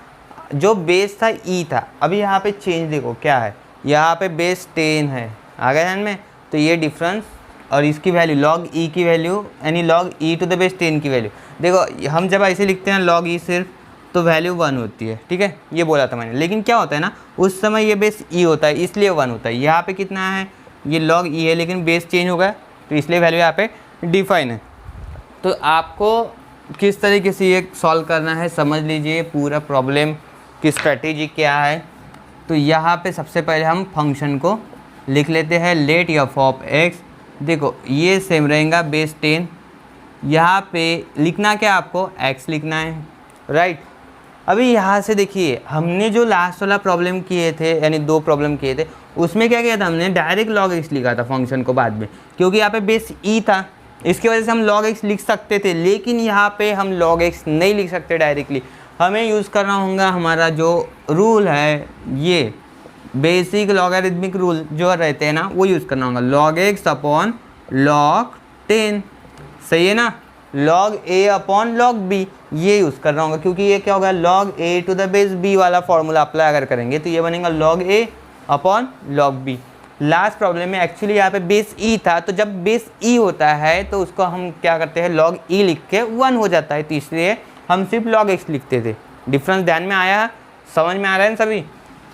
जो बेस था e था, अभी यहाँ पे चेंज देखो क्या है, यहाँ पे बेस 10 है, आ गया ध्यान में। तो ये डिफरेंस और इसकी वैल्यू log e की वैल्यू यानी log e to the base 10 की वैल्यू, देखो हम जब ऐसे लिखते हैं log e सिर्फ तो वैल्यू 1 होती है, ठीक है, ये बोला था मैंने। लेकिन क्या होता है ना, उस समय ये बेस e होता है इसलिए 1 होता है। यहाँ पे कितना है, ये log e है लेकिन बेस चेंज हो गया तो इसलिए वैल्यू यहाँ पे डिफाइन है। तो आपको किस तरीके से ये सॉल्व करना है समझ लीजिए, पूरा प्रॉब्लम की स्ट्रेटेजी क्या है। तो यहाँ पे सबसे पहले हम फंक्शन को लिख लेते हैं, लेट एफ ऑफ एक्स, देखो ये सेम रहेगा बेस 10, यहाँ पे लिखना क्या आपको x लिखना है, राइट। अभी यहाँ से देखिए, हमने जो लास्ट वाला प्रॉब्लम किए थे, यानी 2 प्रॉब्लम किए थे, उसमें क्या किया था हमने, डायरेक्ट log x लिखा था फंक्शन को बाद में, क्योंकि यहाँ पे बेस e था, इसकी वजह से हम log x लिख सकते थे। लेकिन यहाँ पे हम log x नहीं लिख सकते डायरेक्टली, हमें यूज़ करना होगा हमारा जो रूल है, ये बेसिक लॉगरिथमिक रूल जो रहते हैं ना, वो यूज़ करना होगा, log x अपॉन log 10, सही है ना, log a upon log b, ये यूज़ करना होगा, क्योंकि ये क्या होगा, log a to the base b वाला फॉर्मूला अप्लाई अगर करेंगे तो ये बनेगा log a upon log b। Last problem में एक्चुअली यहाँ पे बेस e था, तो जब बेस e होता है तो उसको हम क्या करते हैं, log e लिख के 1 हो जाता है, तो इसलिए हम सिर्फ log x लिखते थे। डिफरेंस ध्यान में आया, समझ में आ रहा है सभी?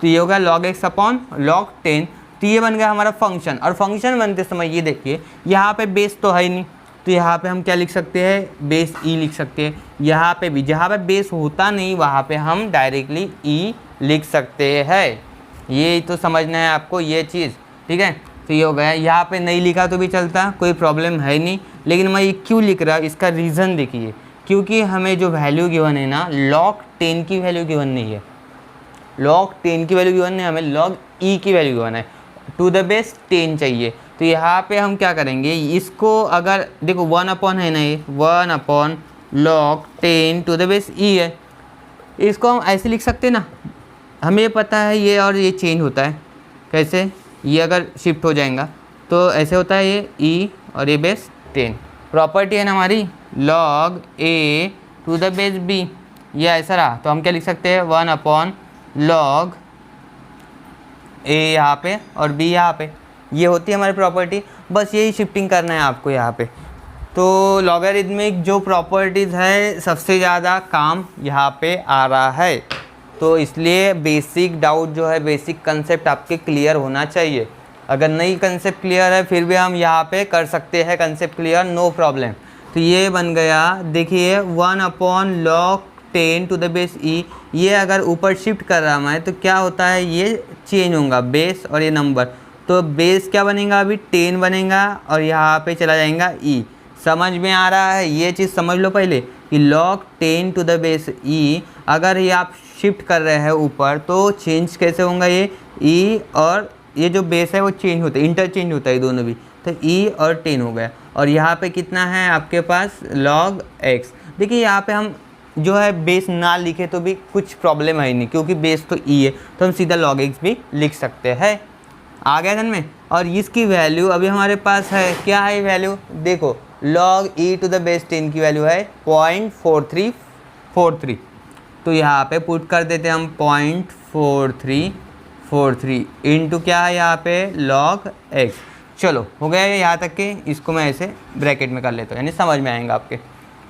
तो ये होगा log x अपॉन log 10, तो ये बन गया हमारा फंक्शन। और फंक्शन बनते समय ये देखिए, यहाँ पे बेस तो है ही नहीं, तो यहाँ पे हम क्या लिख सकते हैं, बेस e लिख सकते हैं। यहाँ पे भी जहाँ पे बेस होता नहीं वहाँ पे हम डायरेक्टली e लिख सकते हैं। ये तो समझना है आपको ये चीज़, ठीक है। तो ये हो गया, यहाँ पे नहीं लिखा तो भी चलता, कोई प्रॉब्लम है नहीं, लेकिन मैं ये क्यों लिख रहा हूँ, इसका रीज़न देखिए, क्योंकि हमें जो वैल्यू गिवन है ना, log 10 की वैल्यू गिवन नहीं है, log 10 की वैल्यू गिवन नहीं, हमें log e की वैल्यू गिवन है, टू द बेस 10 चाहिए। तो यहाँ पे हम क्या करेंगे, इसको अगर देखो 1 अपॉन है ना, ये 1 upon log 10 to the base e है, इसको हम ऐसे लिख सकते हैं ना, हमें पता है ये और ये चेंज होता है, कैसे, ये अगर शिफ्ट हो जाएगा तो ऐसे होता है, ये e और ये बेस 10, प्रॉपर्टी है ना हमारी log a to the base b, ये ऐसा रहा, तो हम क्या लिख सकते हैं, 1 अपॉन log a यहाँ पे और b यहाँ पे, ये होती है हमारी प्रॉपर्टी। बस यही शिफ्टिंग करना है आपको यहाँ पे। तो लॉगरिथमिक जो प्रॉपर्टीज़ है सबसे ज़्यादा काम यहाँ पे आ रहा है, तो इसलिए बेसिक डाउट जो है, बेसिक कंसेप्ट आपके क्लियर होना चाहिए। अगर नहीं कंसेप्ट क्लियर है फिर भी हम यहाँ पे कर सकते हैं कंसेप्ट क्लियर, नो प्रॉब्लम। तो ये बन गया, देखिए 1 upon log 10 to the base e, ये अगर ऊपर शिफ्ट कर रहा मैं तो क्या होता है, ये चेंज होगा बेस और ये नंबर, तो बेस क्या बनेगा, अभी 10 बनेगा और यहाँ पे चला जाएगा e। समझ में आ रहा है, ये चीज़ समझ लो पहले कि log 10 to the base e, अगर ये आप शिफ्ट कर रहे हैं ऊपर तो चेंज कैसे होगा, ये e और ये जो बेस है वो चेंज होता है, इंटरचेंज होता है दोनों भी, तो e और 10 हो गया। और यहाँ पे कितना है आपके पास, log x। देखिए यहाँ पे हम जो है बेस ना लिखे तो भी कुछ प्रॉब्लम है ही नहीं, क्योंकि बेस तो e है, तो हम सीधा log x भी लिख सकते हैं। आ गया ध्यान में? और इसकी वैल्यू अभी हमारे पास है, क्या है वैल्यू, देखो log e to the base 10 की वैल्यू है 0.4343, तो यहाँ पे पुट कर देते हैं हम 0.4343 इंटू क्या है यहाँ पे, log x। चलो हो गया यहाँ तक के, इसको मैं ऐसे ब्रैकेट में कर लेता हूँ, यानी समझ में आएगा आपके।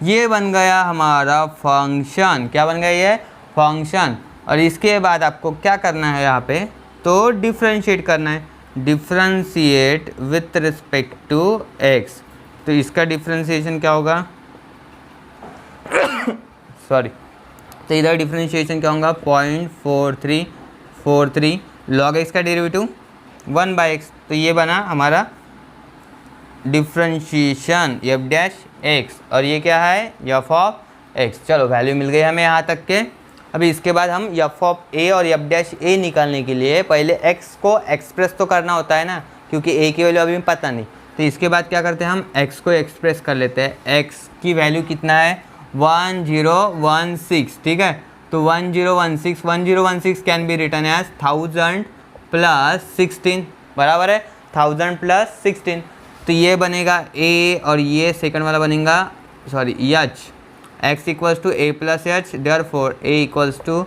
ये बन गया हमारा फंक्शन, क्या बन गया ये, फंक्शन। और इसके बाद आपको क्या करना है यहाँ पे, तो डिफ्रेंशिएट करना है, differentiate with respect to x। तो इसका डिफ्रेंशिएशन क्या होगा सॉरी, तो इधर डिफ्रेंशिएशन क्या होगा, 0.4343 log x का डेरिवेटिव 1/x, तो ये बना हमारा डिफ्रेंशिएशन f डैश x, और ये क्या है, f ऑफ x। चलो वैल्यू मिल गई हमें यहाँ तक के। अभी इसके बाद हम f ऑफ a और f डैश a निकालने के लिए पहले x को एक्सप्रेस तो करना होता है ना, क्योंकि a की वैल्यू अभी पता नहीं, तो इसके बाद क्या करते हैं, हम x को एक्सप्रेस कर लेते हैं। x की वैल्यू कितना है, 1016, ठीक है। तो 1016 can be written as 1000 plus 16, बराबर है 1000 प्लस 16, तो ये बनेगा a और ये सेकंड वाला बनेगा sorry h, x equals to a plus h, therefore a equals to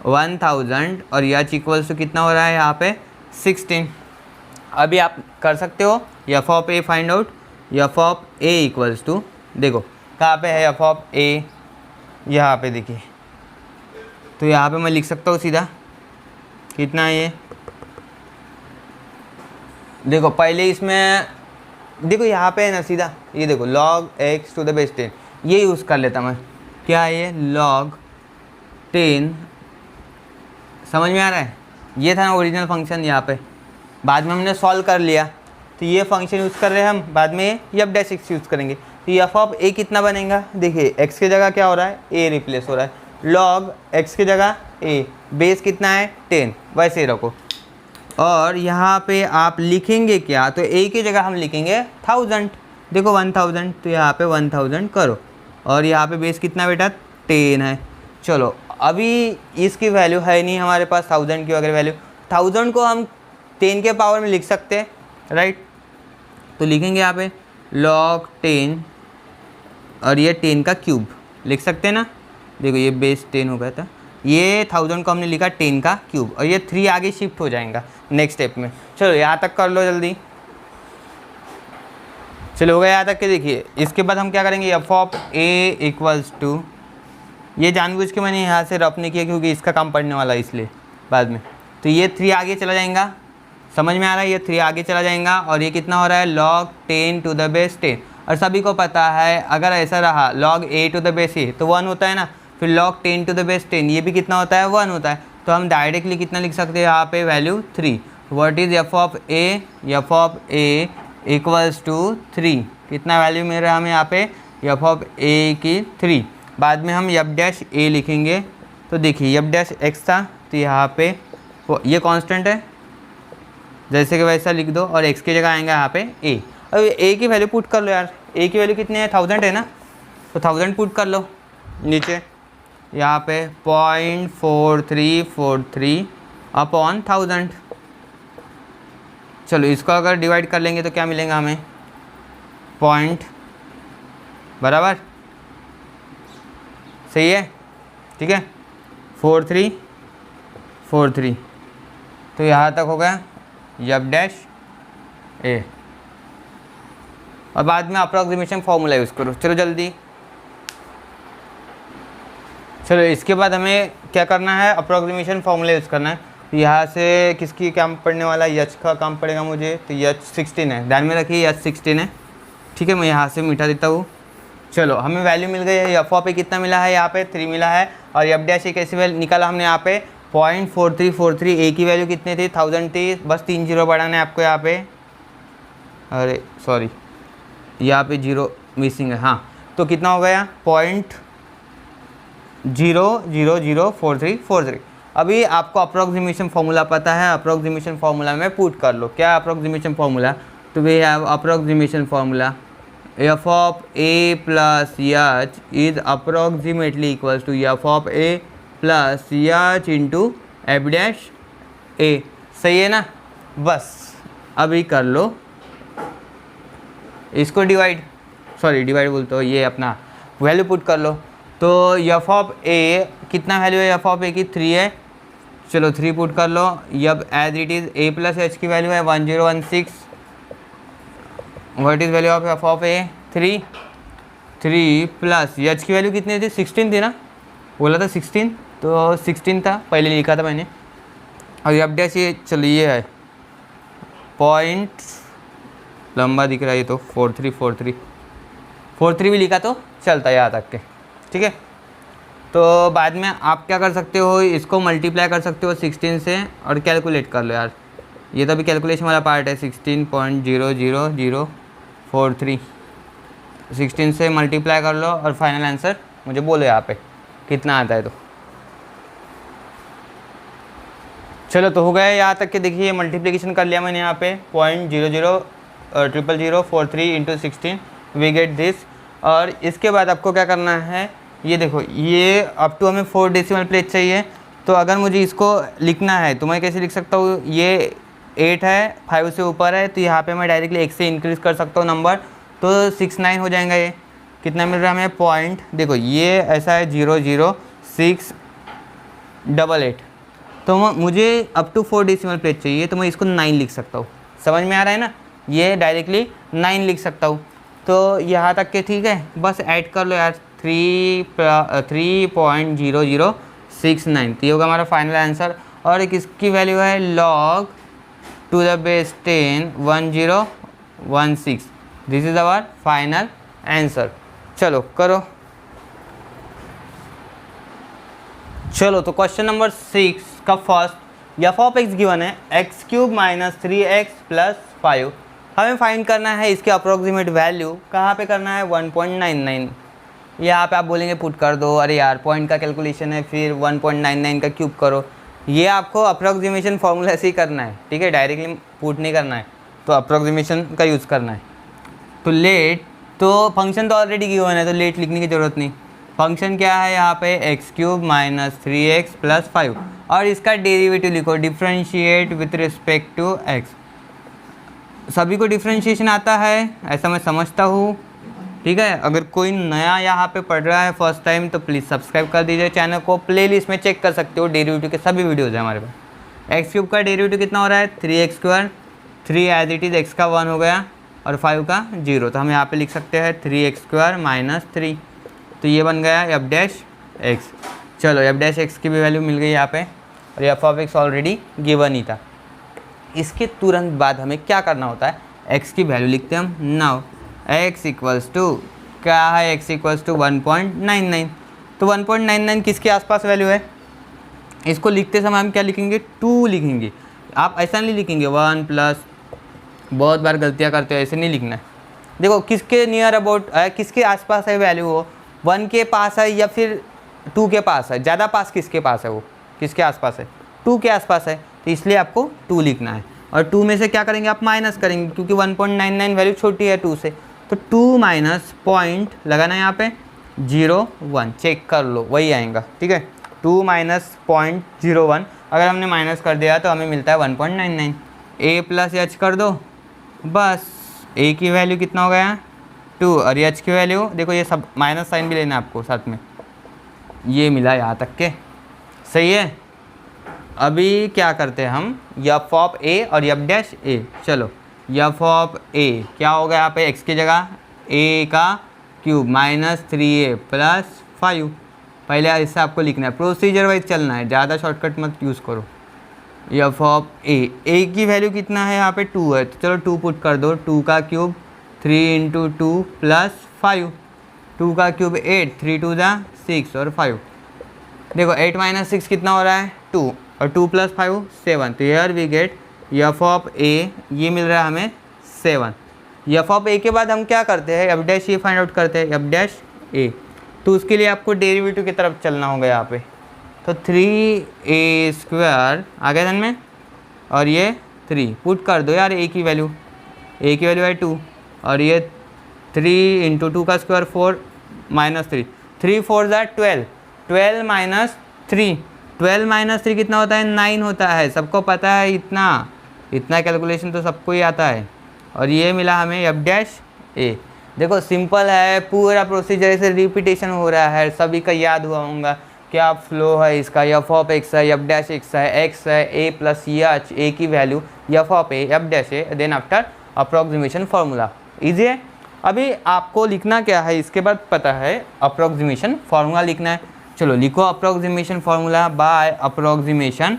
1000 और h इक्वल्स टू कितना हो रहा है यहाँ पे 16। अभी आप कर सकते हो f of a find out, f of a equals to, देखो कहाँ पे है f ऑफ a, यहाँ पे देखिए, तो यहाँ पे मैं लिख सकता हूँ सीधा, कितना है ये, देखो पहले इसमें देखो यहाँ पे है ना सीधा, ये देखो log x to the base 10, ये यूज़ कर लेता मैं, क्या है ये, log 10, समझ में आ रहा है, ये था ना ओरिजिनल फंक्शन, यहाँ पे बाद में हमने सॉल्व कर लिया, तो ये फंक्शन यूज़ कर रहे हैं हम, बाद में f डैश x यूज़ करेंगे, तो f ऑफ a कितना बनेगा, देखिए x की जगह क्या हो रहा है, a रिप्लेस हो रहा है, लॉग x की जगह a, बेस कितना है 10, वैसे ही रखो। और यहाँ पे आप लिखेंगे क्या, तो a की जगह हम लिखेंगे 1000, देखो 1000, तो यहाँ पे 1000 करो। और यहाँ पे बेस कितना बेटा 10 है। चलो अभी इसकी वैल्यू है नहीं हमारे पास 1000 की अगर वैल्यू, 1000 को हम 10 के पावर में लिख सकते हैं, राइट। तो लिखेंगे यहाँ पे log 10 और ये 10 का क्यूब लिख सकते हैं ना, देखो ये बेस 10 हो गया था, ये 1000 को हमने लिखा 10 का क्यूब, और ये 3 आगे शिफ्ट हो जाएगा नेक्स्ट स्टेप में। चलो यहाँ तक कर लो जल्दी। चलो हो गया यहाँ तक के। देखिए इसके बाद हम क्या करेंगे, f of a equals to, ये जानबूझ के मैंने यहाँ से रफ नहीं किया क्योंकि इसका काम पढ़ने वाला है इसलिए बाद में। तो ये 3 आगे चला जाएगा, समझ में आ रहा है, ये 3 आगे चला जाएगा। और ये कितना हो रहा है log 10 टू द बेस 10, और सभी को पता है अगर ऐसा रहा log a to the base a तो 1 होता है ना, फिर log 10 टू द बेस 10 ये भी कितना होता है 1 होता है। तो हम डायरेक्टली कितना लिख सकते हैं यहाँ पे value 3। What is f of a equals to 3, कितना वैल्यू मिल रहा है हमें यहाँ पे एफ ऑफ ए की 3। बाद में हम एफ डैश ए लिखेंगे, तो देखिए एफ डैश एक्स था तो यहाँ पे ये कांस्टेंट है, जैसे कि वैसा लिख दो, और x की जगह आएगा यहाँ पे a। अब a की वैल्यू पुट कर लो यार, a की वैल्यू कितनी है 1000 है ना, तो 1000 पुट कर लो नीचे, यहाँ पे 0.4343 अपॉन 1000। चलो इसको अगर डिवाइड कर लेंगे तो क्या मिलेगा हमें, पॉइंट बराबर, सही है, ठीक है 4343, तो यहाँ तक हो गया एफ डैश ए। और बाद में अप्रॉक्सीमेशन फॉर्मूला यूज़ करो। चलो जल्दी, चलो इसके बाद हमें क्या करना है, अप्रॉक्सीमेशन फॉर्मूला यूज़ करना है। तो यहाँ से किसकी काम पड़ने वाला है, यच का काम पड़ेगा मुझे, तो यच 16 है, ध्यान में रखिए यच 16 है, ठीक है। मैं यहाँ से मिटा देता हूँ। चलो हमें वैल्यू मिल गई है, एफ ऑफ पे कितना मिला है यहाँ पे 3 मिला है, और एफ डैश ए कैसी वैल्यू निकाला हमने यहाँ पे 0.4343, ए की वैल्यू कितनी थी 1000 थी, बस 3 जीरो बढ़ाना है आपको यहाँ पे, अरे सॉरी यहाँ पे जीरो मिसिंग है, हाँ। तो कितना हो गया 0.0004343। अभी आपको अप्रोक्सीमेशन फार्मूला पता है, अप्रोक्सीमेशन फार्मूला में पुट कर लो। क्या अप्रोक्सीमेशन फार्मूला, तो we have approximation formula F of A plus H is approximately equals to F of A plus H into F dash A, सही है ना। बस अभी कर लो इसको डिवाइड, सॉरी डिवाइड बोलते हो, ये अपना वैल्यू पुट कर लो। तो एफ ऑफ ए कितना वैल्यू है, एफ ऑफ ए की 3 है, चलो 3 पुट कर लो। अब as it is a plus h की वैल्यू है 1016, what is value of f of a 3 plus h की वैल्यू कितनी थी 16 थी ना, बोला था 16, तो 16 था पहले लिखा था मैंने। और एफ डैश ये चलिए ये है पॉइंट लंबा दिख रहा है ये, तो 4343 भी लिखा तो चलता है यहाँ तक के, ठीक है। तो बाद में आप क्या कर सकते हो, इसको मल्टीप्लाई कर सकते हो 16 से और कैलकुलेट कर लो यार, ये तो अभी कैलकुलेशन वाला पार्ट है। 16.00043 16 से मल्टीप्लाई कर लो और फाइनल आंसर मुझे बोलो यहाँ पे कितना आता है। तो चलो तो हो गया यहाँ तक के। देखिए मल्टीप्लिकेशन कर लिया मैंने यहाँ पे 0.0000043 इंटू 16 वी गेट दिस। और इसके बाद आपको क्या करना है, ये देखो ये अप टू हमें 4 डेसिमल प्लेस चाहिए। तो अगर मुझे इसको लिखना है तो मैं कैसे लिख सकता हूँ, ये 8 है 5 से ऊपर है तो यहाँ पे मैं डायरेक्टली 1 से इंक्रीज़ कर सकता हूँ नंबर, तो 69 हो जाएगा। ये कितना मिल रहा है हमें पॉइंट, देखो ये ऐसा है 00688, तो मुझे अप टू 4 डेसिमल प्लेस चाहिए तो मैं इसको 9 लिख सकता हूँ। समझ में आ रहा है ना, ये डायरेक्टली 9 लिख सकता हूँ। तो यहाँ तक के ठीक है, बस ऐड कर लो यार 3.0069, तो ये होगा हमारा फाइनल आंसर। और एक इसकी वैल्यू है log to the base 10 1016, this is our final answer. चलो करो। चलो तो क्वेश्चन नंबर 6 का first, f of x given है x³ माइनस 3x प्लस 5, हमें फाइंड करना है इसके अप्रोक्सीमेट वैल्यू। कहाँ पे करना है 1.99, यहाँ पे आप बोलेंगे पुट कर दो, अरे यार पॉइंट का कैलकुलेशन है फिर 1.99 का क्यूब करो। ये आपको अप्रॉक्सीमेशन फार्मूला से ही करना है, ठीक है, डायरेक्टली पुट नहीं करना है, तो अप्रॉक्सीमेशन का यूज़ करना है। तो लेट, तो फंक्शन तो ऑलरेडी गिवन है तो लेट लिखने की ज़रूरत नहीं। फंक्शन क्या है यहाँ पे x³ माइनस 3x प्लस 5, और इसका डेरिवेटिव लिखो, differentiate with respect to x। सभी को डिफ्रेंशिएशन आता है ऐसा मैं समझता हूँ, ठीक है। अगर कोई नया यहाँ पे पढ़ रहा है फर्स्ट टाइम तो प्लीज़ सब्सक्राइब कर दीजिए चैनल को। प्लेलिस्ट में चेक कर सकते हो, डेरिवेटिव के सभी वीडियोज़ हैं हमारे पास। x³ का डेरिवेटिव कितना हो रहा है 3x², 3 as it is, x का 1 हो गया और 5 का 0, तो हम यहाँ पे लिख सकते हैं 3x² माइनस 3, तो ये बन गया f डैश x। चलो f डैश x की भी वैल्यू मिल गई यहाँ पे, और f of x already given ही था। इसके तुरंत बाद हमें क्या करना होता है, x की वैल्यू लिखते हैं हम। नाउ x इक्वल्स टू क्या है, x इक्वल्स टू 1.99, तो 1.99 किसके आसपास वैल्यू है। इसको लिखते समय हम क्या लिखेंगे, 2 लिखेंगे। आप ऐसा नहीं लिखेंगे 1 प्लस, बहुत बार गलतियाँ करते हो, ऐसे नहीं लिखना है। देखो किसके नियर अबाउट है, किसके आसपास है वैल्यू, वो 1 के पास है या फिर 2 के पास है, ज़्यादा पास किसके पास है, वो किसके आसपास है, 2 के आसपास है, तो इसलिए आपको 2 लिखना है। और 2 में से क्या करेंगे, आप माइनस करेंगे, क्योंकि 1.99 वैल्यू छोटी है 2 से, तो 2 माइनस पॉइंट लगाना है यहाँ पे 0.1, चेक कर लो वही आएगा, ठीक है। 2 माइनस 0.01 अगर हमने माइनस कर दिया तो हमें मिलता है 1.99। a प्लस एच कर दो, बस a की वैल्यू कितना हो गया 2, और h की वैल्यू देखो, ये सब माइनस साइन भी लेना है आपको साथ में, ये मिला यहाँ तक के, सही है। अभी क्या करते हैं हम, f ऑफ a और f डैश a। चलो f ऑफ a क्या होगा, यहाँ पे x की जगह a का क्यूब माइनस 3a प्लस 5, पहले इससे आपको लिखना है, प्रोसीजर वाइज चलना है, ज़्यादा शॉर्टकट मत यूज़ करो। f ऑफ a की वैल्यू कितना है यहाँ पे 2 है, तो चलो 2 पुट कर दो, 2 का क्यूब 3 × 2 प्लस 5, 2 का क्यूब 8, 3 2 जा 6 और 5, देखो 8 माइनस 6 कितना हो रहा है 2, और 2 प्लस 5 7, तो here we get f of a, ये मिल रहा है हमें 7। f ऑफ a के बाद हम क्या करते हैं, f डैश ये फाइंड आउट करते हैं, f डैश a, तो उसके लिए आपको डेरिवेटिव की तरफ चलना होगा यहाँ पे, तो 3a² आ गया ध्यान में, और ये 3 पुट कर दो यार, a की वैल्यू है 2, और ये 3 × 2 का स्क्वायर 4 माइनस 3, 3 4 ज़ा 12, 12 माइनस 3, 12 माइनस 3 कितना होता है 9 होता है, सबको पता है, इतना कैलकुलेशन तो सबको ही आता है। और ये मिला हमें f डैश a। देखो सिंपल है, पूरा प्रोसीजर ऐसे रिपीटेशन हो रहा है, सभी का याद हुआ होगा क्या फ्लो है इसका, f ऑफ x है, f डैश x है, x है a प्लस h, a की value f of a, f dash a, then after approximation formula. Easy है। अभी आपको लिखना क्या है, इसके बाद पता है अप्रॉक्सीमेशन फार्मूला लिखना है। चलो लिखो approximation formula, by approximation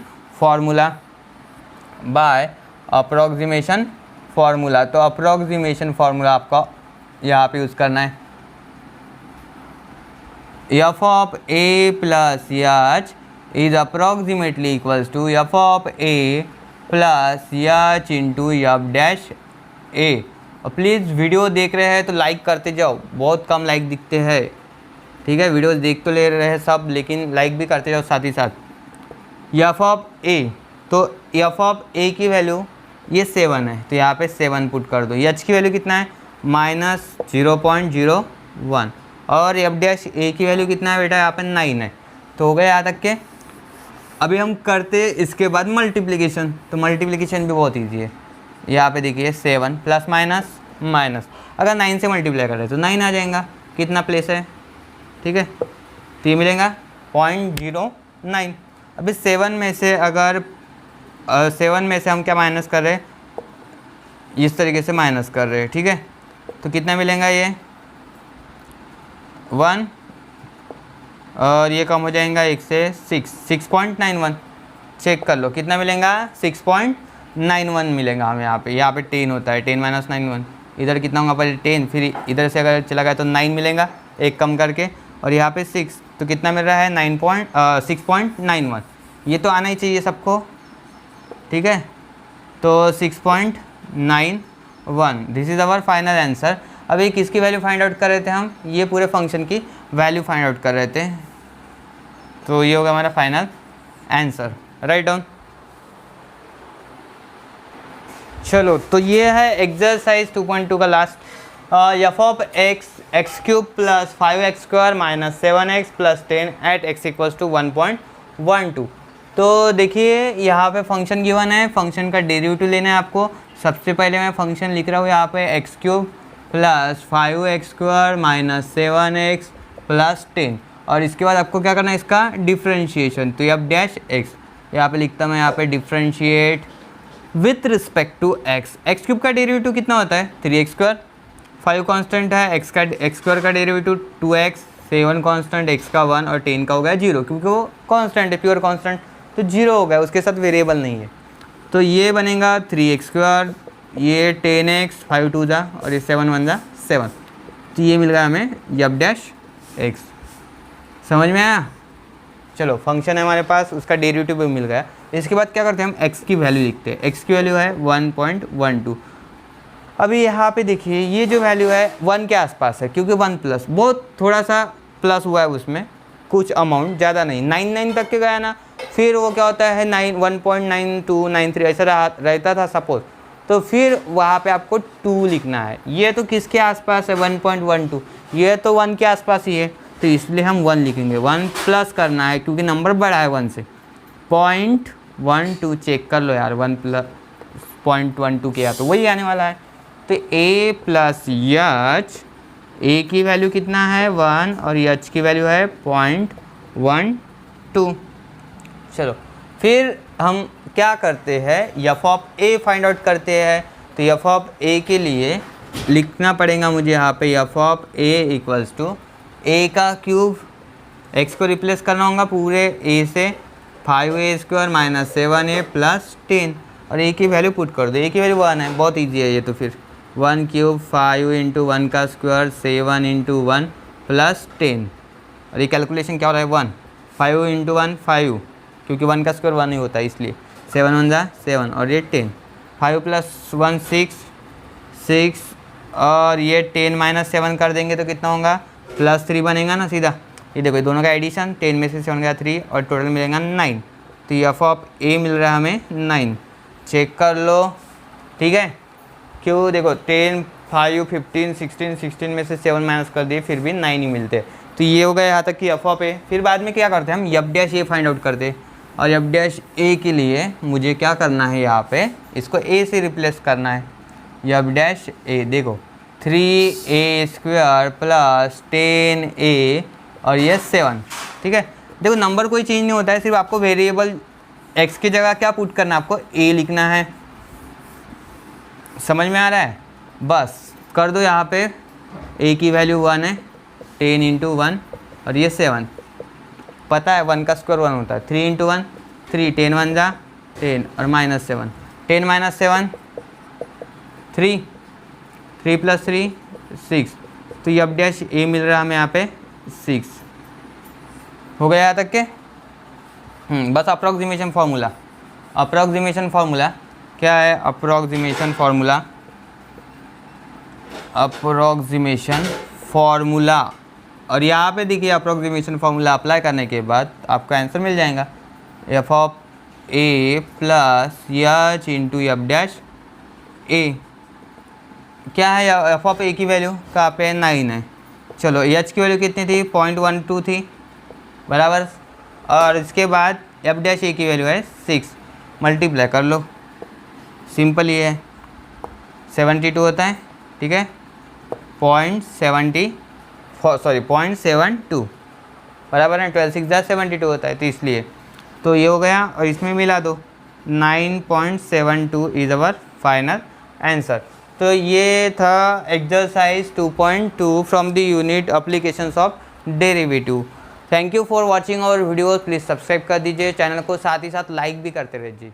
formula, तो अप्रॉक्सीमेशन फार्मूला आपका यहाँ पे यूज़ करना है, f of a plus h is approximately equals to f of a plus h into f dash a। और प्लीज़ वीडियो देख रहे हैं तो लाइक करते जाओ, बहुत कम लाइक दिखते हैं, ठीक है। वीडियोस देख तो ले रहे हैं सब, लेकिन लाइक भी करते जाओ साथ ही साथ। f ऑफ a, तो f ऑफ a की वैल्यू ये 7 है, तो यहाँ पे 7 पुट कर दो। h की वैल्यू कितना है माइनस 0.01, और f डैश a की वैल्यू कितना है बेटा, यहाँ पे 9 है, तो हो गया यहाँ तक के। अभी हम करते इसके बाद मल्टीप्लिकेशन, तो मल्टीप्लिकेशन भी बहुत ईजी है। यहाँ पे देखिए 7 प्लस माइनस माइनस, अगर 9 से मल्टीप्लाई करें तो 9 आ जाएगा, कितना प्लेस है, ठीक है, तो ये मिलेगा 0.09। अभी 7 में से अगर 7 में से हम क्या माइनस कर रहे हैं, इस तरीके से माइनस कर रहे हैं, ठीक है, तो कितना मिलेगा ये 1, और ये कम हो जाएगा 1 से 6.91, चेक कर लो कितना मिलेगा 6.91 मिलेगा हमें यहाँ पे 10 होता है, 10 माइनस 91, इधर कितना होगा पहले 10, फिर इधर से अगर चला गया तो 9 मिलेगा, एक कम करके, और यहाँ पे 6, तो कितना मिल रहा है 6.91, ये तो आना ही चाहिए सबको, ठीक है, तो 6.91, this is our final answer. अभी किसकी वैल्यू फाइंड आउट कर रहे थे हम, ये पूरे फंक्शन की वैल्यू फाइंड आउट कर रहे थे। तो ये होगा हमारा फाइनल आंसर, राइट डाउन। चलो तो ये है एक्सरसाइज 2.2 का last. F of x cube plus 5x square minus 7x plus 10 at x equals to 1.12। तो देखिए यहाँ पे फंक्शन गिवन है, फंक्शन का डेरिवेटिव लेना है आपको। सबसे पहले मैं फंक्शन लिख रहा हूँ यहाँ पे x cube plus 5x square minus 7x plus 10, और इसके बाद आपको क्या करना है, इसका डिफ्रेंशिएशन। तो अब डैश एक्स यहाँ पे लिखता मैं, यहाँ पे differentiate with respect to x. X cube का डेरिवेटिव कितना होता है 3x स्क्वायर, 5 कांस्टेंट है, एक्स स्क्वायर का डेरिवेटिव 2x, 7 कांस्टेंट, x का 1 और 10 का हो गया 0, क्योंकि वो कांस्टेंट है, प्योर कांस्टेंट, तो 0 हो गया, उसके साथ वेरिएबल नहीं है। तो ये बनेगा 3x स्क्वायर, ये 10x, 5 2 जा और ये 7 1 जा 7। तो ये मिल गया हमें यब डैश x। समझ में आया? चलो फंक्शन है हमारे पास, उसका डेरिवेटिव भी मिल गया। इसके बाद क्या करते हैं, हम x की वैल्यू लिखते हैं। x की वैल्यू है 1.12। अभी यहाँ पे देखिए ये जो वैल्यू है 1 के आसपास है, क्योंकि 1 प्लस बहुत थोड़ा सा प्लस हुआ है उसमें, कुछ अमाउंट, ज़्यादा नहीं, 9 तक के गया ना, फिर वो क्या होता है 1.9293 ऐसा रहता था सपोज, तो फिर वहाँ पे आपको 2 लिखना है। ये तो किसके आसपास है 1.12, ये तो 1 के आसपास ही है, तो इसलिए हम 1 लिखेंगे। 1 प्लस करना है क्योंकि नंबर बड़ा है 1 से। 0.12 चेक कर लो यार, 1 प्लस 0.12 किया तो वही आने वाला है। तो a प्लस एच, a की वैल्यू कितना है 1 और एच की वैल्यू है 0.12। चलो फिर हम क्या करते हैं, F of a find out करते हैं। तो एफ ऑफ a के लिए लिखना पड़ेगा मुझे यहाँ पे, f of a equals to a का क्यूब, x को रिप्लेस करना होगा पूरे a से, 5a square minus 7a plus 10, और a की वैल्यू पुट कर दो। a की वैल्यू 1 है, बहुत ईजी है ये। तो फिर 1 क्यूब 5 इंटू 1 का स्क्वायर 7 इंटू 1 प्लस 10, और ये कैलकुलेशन क्या हो रहा है 1, 5 इंटू 1 5, क्योंकि 1 का स्क्वायर 1 ही होता है इसलिए, 7 1 जा 7 और ये 10, 5 प्लस 1 6, और ये 10 माइनस 7 कर देंगे तो कितना होगा प्लस 3 बनेगा ना सीधा। ये देखो दोनों का एडिशन, 10 में से 7 गया 3 और टोटल मिलेगा 9। तो एफ ऑफ a मिल रहा है हमें 9, चेक कर लो, ठीक है। क्यों, देखो 10 5 15 16 में से 7 माइनस कर दिए फिर भी 9 ही मिलते। तो ये हो गया यहाँ तक कि एफ ऑफ a। फिर बाद में क्या करते हैं हम, F dash a find out करते, और एफ डैश a के लिए मुझे क्या करना है, यहाँ पे इसको a से रिप्लेस करना है। एफ डैश a देखो 3a स्क्वायर प्लस 10a और ये 7, ठीक है। देखो नंबर कोई चेंज नहीं होता है, सिर्फ आपको वेरिएबल x की जगह क्या पुट करना है, आपको a लिखना है। समझ में आ रहा है? बस कर दो, यहाँ पे a की वैल्यू 1 है, 10 इंटू 1 और ये 7, पता है 1 का स्क्वायर 1 होता है, 3 इंटू 1 3, 10 1 जा 10 और माइनस 7, 10 माइनस 7 3, 3 प्लस 3 6। तो ये अब डैश a मिल रहा है हमें यहाँ पे 6। हो गया यहाँ तक के? बस अप्रॉक्सीमेशन फार्मूला क्या है, अप्रॉक्सीमेशन फार्मूला, और यहाँ पे देखिए अप्रॉक्सीमेशन फार्मूला अप्लाई करने के बाद आपका आंसर मिल जाएगा, F of a plus H into F dash a। क्या है एफ ऑफ a की वैल्यू कहाँ पे 9 है। चलो एच की वैल्यू कितनी थी 0.12 थी बराबर, और इसके बाद एफ डैश a की वैल्यू है 6, मल्टीप्लाई कर लो, सिंपल ये है 72 होता है, ठीक है, 0.72 बराबर है, 12 6 जा 72 होता है, तो इसलिए तो ये हो गया, और इसमें मिला दो 9.72 इज़ अवर फाइनल आंसर। तो ये था exercise 2.2 from the unit applications of derivative. Thank you for watching our videos, please subscribe कर दीजिए चैनल को, साथ ही साथ लाइक भी करते रहिए।